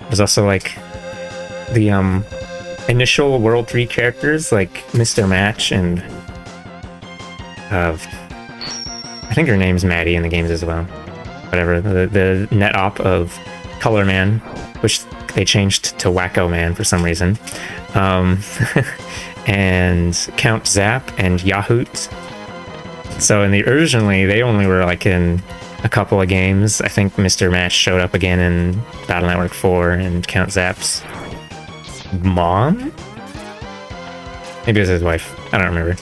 there's also like the initial World 3 characters like Mr. Match and I think her name's Maddie in the games as well. Whatever, the net op of Color Man, which they changed to Wacko Man for some reason. And Count Zap and Yahoot. So originally they only were like in a couple of games. I think Mr. Match showed up again in Battle Network 4 and Count Zap's mom? Maybe it was his wife. I don't remember.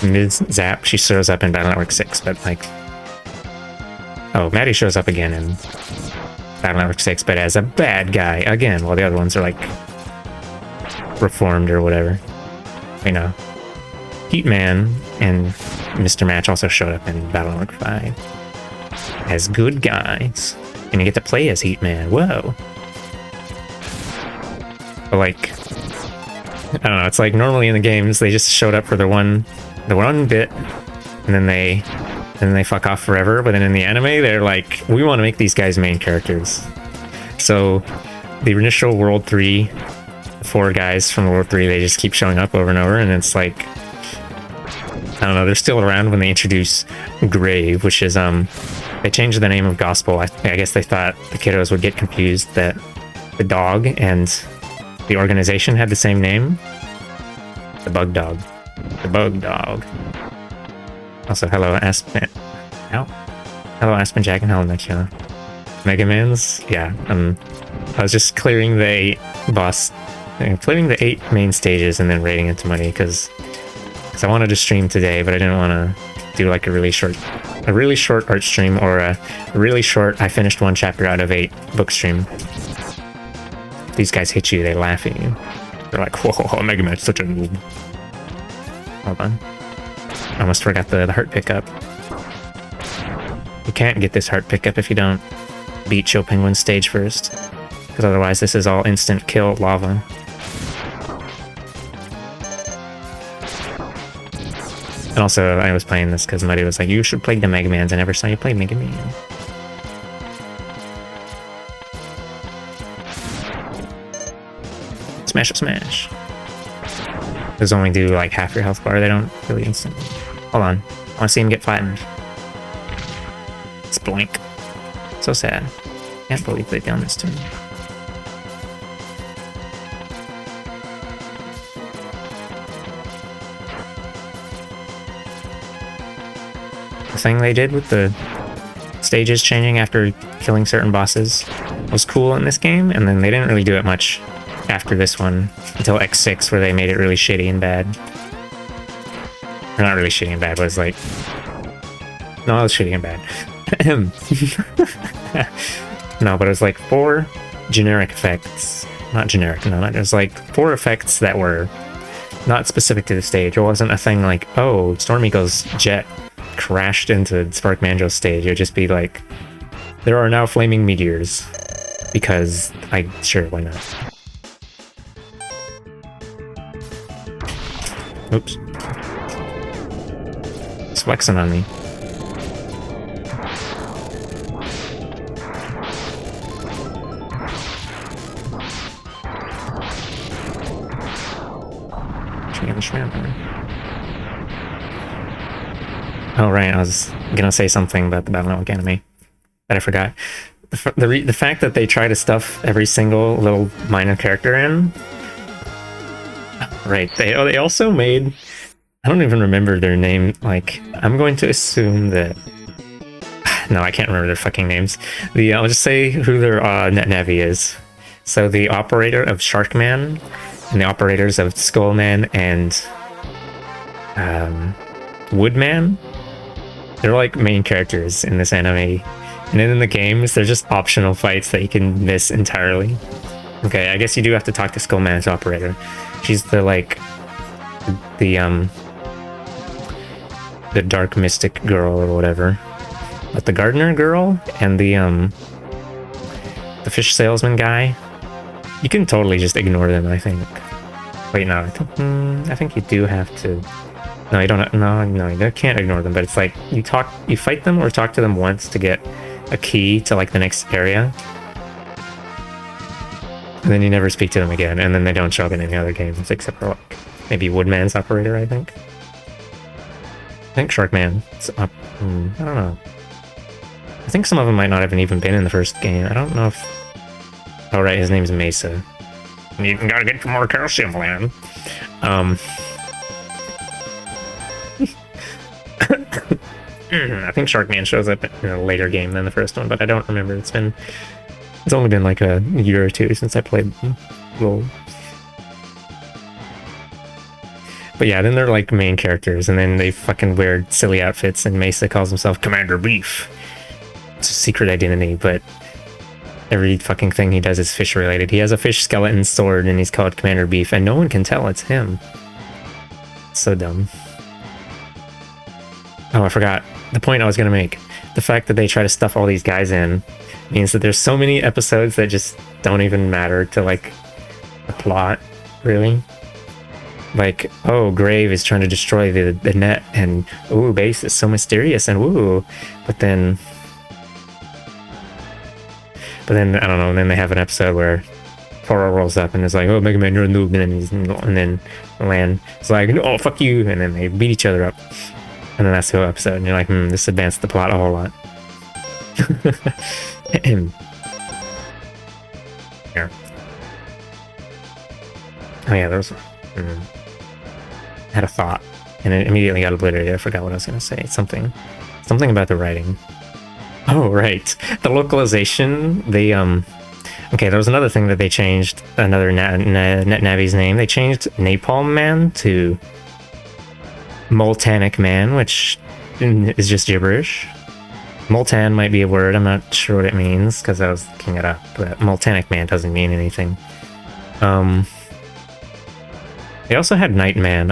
Ms. Zap, she shows up in Battle Network 6, but like... Oh, Maddie shows up again in Battle Network 6, but as a bad guy again, while the other ones are like reformed or whatever. You know. Heatman and Mr. Match also showed up in Battle Network 5 as good guys. And you get to play as Heatman. Whoa. But like, I don't know, it's like normally in the games they just showed up for the one bit, and then they fuck off forever. But then in the anime they're like, we want to make these guys main characters. So the initial World 3, the 4 guys from World 3, they just keep showing up over and over, and it's like, I don't know, they're still around when they introduce Grave, which is they changed the name of Gospel. I guess they thought the kiddos would get confused that the dog and the organization had the same name. The Bug Dog. The Bug Dog. Also, hello Aspen. Ow. Hello Aspen Jack and hello Nakia. Mega Man's? Yeah, I was just clearing the 8 main stages and then raiding into money, because because I wanted to stream today, but I didn't want to do like a really short art stream or a really short I finished 1 chapter out of 8 book stream. These guys hit you, they laugh at you. They're like, whoa, Mega Man's such a noob. Hold on. I almost forgot the heart pickup. You can't get this heart pickup if you don't beat Chill Penguin's stage first, because otherwise this is all instant kill lava. And also, I was playing this because Muddy was like, you should play the Mega Mans. I never saw you play Mega Man. Smash it, smash. Those only do like half your health bar. They don't really instant. Hold on. I want to see him get flattened. It's blank. So sad. Can't believe they done this to me. The thing they did with the stages changing after killing certain bosses was cool in this game, and then they didn't really do it much after this one until X6, where they made it really shitty and bad. Or not really shitty and bad, but it was like... No, it was shitty and bad. No, but it was like 4 generic effects. Not generic, no, it was like 4 effects that were not specific to the stage. It wasn't a thing like, oh, Storm Eagle's jet crashed into Spark Manjo's stage. It would just be like, there are now flaming meteors. Because sure, why not? Oops. It's flexing on me. Oh right, I was gonna say something about the Battle Network anime that I forgot. The fact that they try to stuff every single little minor character in. Right, they also made... I don't even remember their name. Like, I'm going to assume that... No, I can't remember their fucking names. I'll just say who their Navi is. So the operator of Sharkman, and the operators of Skullman and Woodman, they're like main characters in this anime. And then in the games, they're just optional fights that you can miss entirely. Okay, I guess you do have to talk to Skullman's operator. She's the the dark mystic girl or whatever. But the gardener girl and the fish salesman guy, you can totally just ignore them, I think. Wait, no, I think you do have to. No, you don't. No, you can't ignore them. But it's like you fight them or talk to them once to get a key to like the next area, and then you never speak to them again. And then they don't show up in any other games except for like maybe Woodman's operator. I think Sharkman's up. I don't know. I think some of them might not have even been in the first game. I don't know if... Oh, right, his name's Mesa. You gotta get some more calcium, man. I think Sharkman shows up in a later game than the first one, but I don't remember. It's only been like a year or two since I played LoL. But yeah, then they're like main characters, and then they fucking wear silly outfits, and Mesa calls himself Commander Beef. It's a secret identity, but every fucking thing he does is fish related. He has a fish skeleton sword, and he's called Commander Beef, and no one can tell it's him. So dumb. Oh, I forgot. The point I was gonna make. The fact that they try to stuff all these guys in means that there's so many episodes that just don't even matter to, like, the plot, really. Like, oh, Grave is trying to destroy the net, and ooh, Base is so mysterious, and ooh, but then, I don't know, and then they have an episode where Toro rolls up and is like, oh, Mega Man, you're a noob, and then Lan is like, oh, fuck you, and then they beat each other up. And then that's the whole episode, and you're like, this advanced the plot a whole lot. Yeah. Oh yeah, there was... had a thought, and it immediately got obliterated. I forgot what I was going to say. Something about the writing. Oh, right. The localization, they, okay, there was another thing that they changed, another NetNavi's name. They changed Napalm Man to Moltanic Man, which is just gibberish. Moltan might be a word, I'm not sure what it means because I was looking it up, but Moltanic Man doesn't mean anything. They also had Nightman.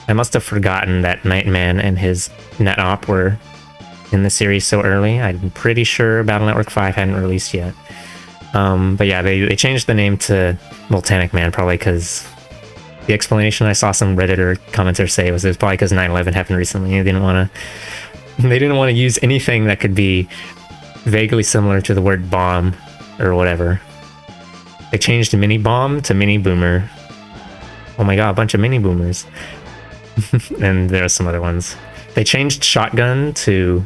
I must have forgotten that Nightman and his NetOp were in the series so early. I'm pretty sure Battle Network 5 hadn't released yet. But yeah, they changed the name to Moltanic Man probably because the explanation I saw some Redditor commenter say was it was probably because 9/11 happened recently. They didn't want to use anything that could be vaguely similar to the word bomb or whatever. They changed mini bomb to mini boomer. Oh my god, a bunch of mini boomers. And there are some other ones. They changed shotgun to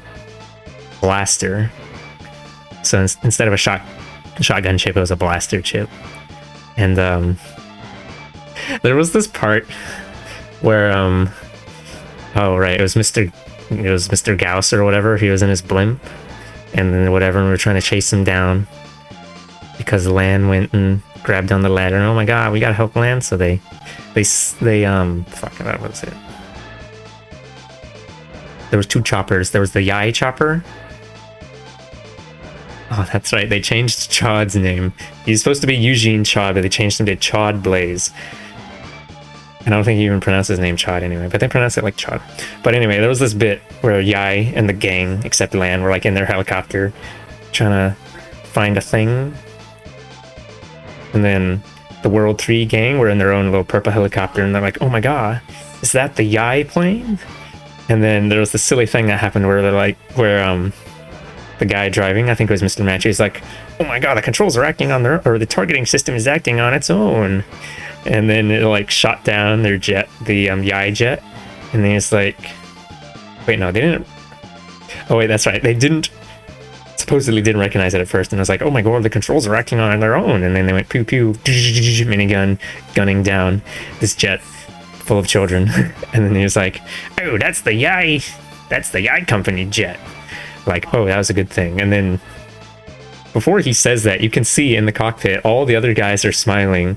blaster. So instead of a shotgun chip, it was a blaster chip. And there was this part where oh right, it was Mr. Gauss or whatever. He was in his blimp, and then whatever, and we were trying to chase him down because Lan went and grabbed down the ladder. And oh my god, we gotta help Lan. So they fuck, what was it? There was two choppers. There was the Yai chopper. Oh, that's right. They changed Chod's name. He's supposed to be Eugene Chod, but they changed him to Chod Blaze. And I don't think he even pronounced his name Chod anyway, but they pronounce it like Chod. But anyway, there was this bit where Yai and the gang, except Lan, were like in their helicopter trying to find a thing. And then the World 3 gang were in their own little purple helicopter, and they're like, oh my god, is that the Yai plane? And then there was this silly thing that happened where they're like, the guy driving, I think it was Mr. Matchy, is like, oh my god, the controls are acting on or the targeting system is acting on its own. And then it like shot down their jet, the Yai jet. And then it's like, wait, no, they didn't. Oh wait, that's right. They supposedly didn't recognize it at first. And I was like, oh my god, the controls are acting on their own. And then they went pew pew, minigun, gunning down this jet full of children. And then he was like, oh, that's the Yai company jet. Like, oh, that was a good thing. And then before he says that, you can see in the cockpit all the other guys are smiling.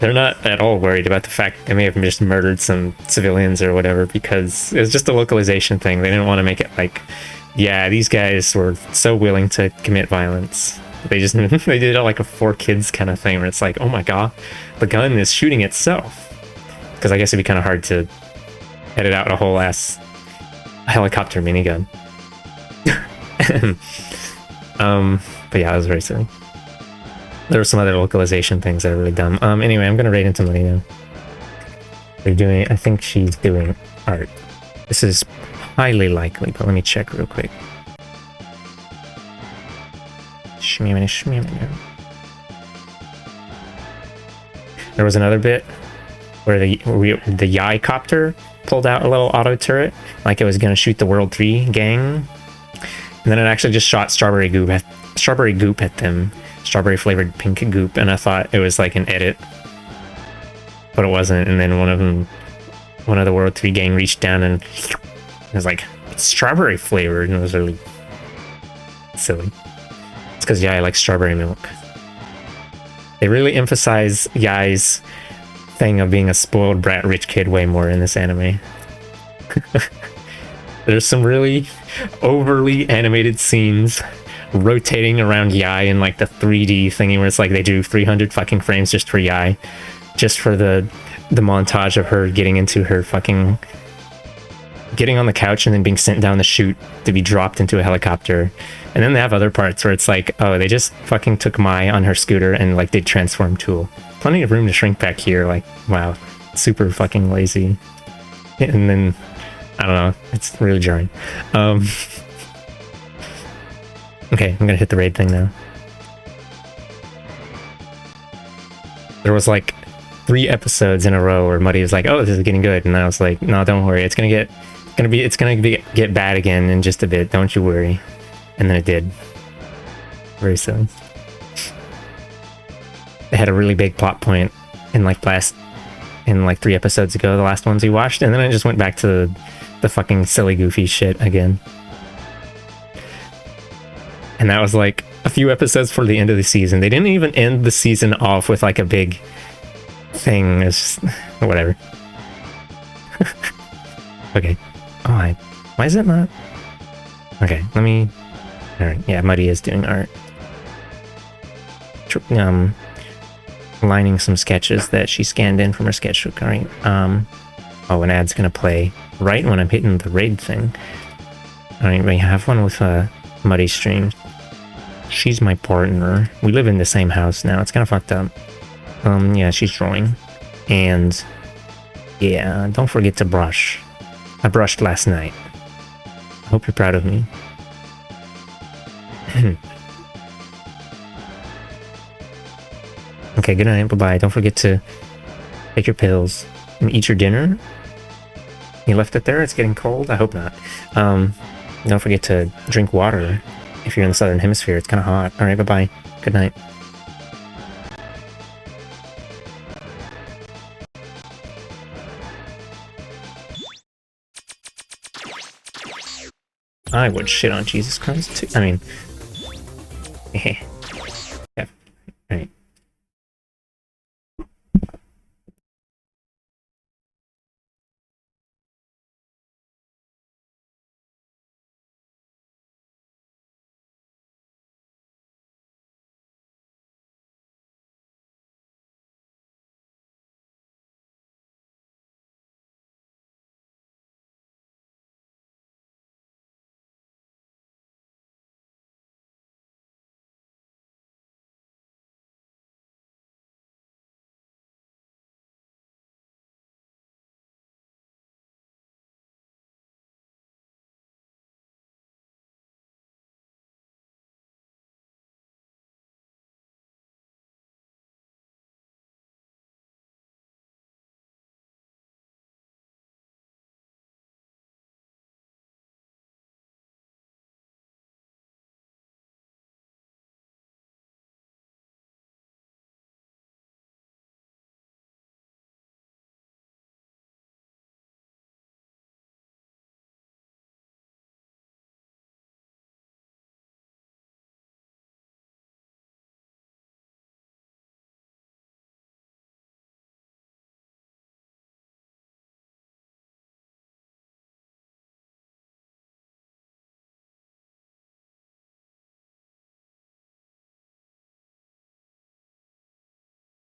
They're not at all worried about the fact they may have just murdered some civilians or whatever, because it was just a localization thing. They didn't want to make it like, yeah, these guys were so willing to commit violence. They did it like a 4Kids kind of thing where it's like, oh my god, the gun is shooting itself. Because I guess it'd be kind of hard to edit out a whole ass helicopter minigun. But yeah, it was very silly. There were some other localization things that are really dumb. Anyway, I'm gonna raid into Money now. I think she's doing art. This is highly likely, but let me check real quick. There was another bit where the Yai copter pulled out a little auto turret, like it was gonna shoot the World 3 gang. And then it actually just shot strawberry goop at them. Strawberry flavored pink goop, and I thought it was like an edit, but it wasn't. And then one of the World 3 gang reached down and it was like, it's strawberry flavored, and it was really silly. It's because Yai likes strawberry milk. They really emphasize Yai's thing of being a spoiled brat rich kid way more in this anime. There's some really overly animated scenes rotating around Yai in like the 3D thingy where it's like they do 300 fucking frames just for Yai, just for the montage of her getting on the couch and then being sent down the chute to be dropped into a helicopter. And then they have other parts where it's like, oh, they just fucking took Mai on her scooter and like did transform tool. Plenty of room to shrink back here, like, wow, super fucking lazy. And then I don't know, it's really jarring. Okay, I'm gonna hit the raid thing now. There was like 3 episodes in a row where Muddy was like, oh, this is getting good, and I was like, no, don't worry, it's gonna get bad again in just a bit, don't you worry. And then it did. Very silly. They had a really big plot point in like 3 episodes ago, the last ones we watched, and then I just went back to the fucking silly goofy shit again. And that was like a few episodes for the end of the season. They didn't even end the season off with like a big thing. It's just whatever. Okay. Oh, why is it not? Okay, let me... Alright, yeah, Muddy is doing art. Lining some sketches that she scanned in from her sketchbook. Alright, oh, an ad's gonna play right when I'm hitting the raid thing. Alright, we have one with Muddy stream. She's my partner. We live in the same house now. It's kind of fucked up. Yeah, she's drawing. And yeah, don't forget to brush. I brushed last night. I hope you're proud of me. Okay, good night. Bye-bye. Don't forget to take your pills and eat your dinner. You left it there? It's getting cold? I hope not. Don't forget to drink water. If you're in the southern hemisphere, it's kind of hot. Alright, bye-bye. Good night. I would shit on Jesus Christ too. I mean...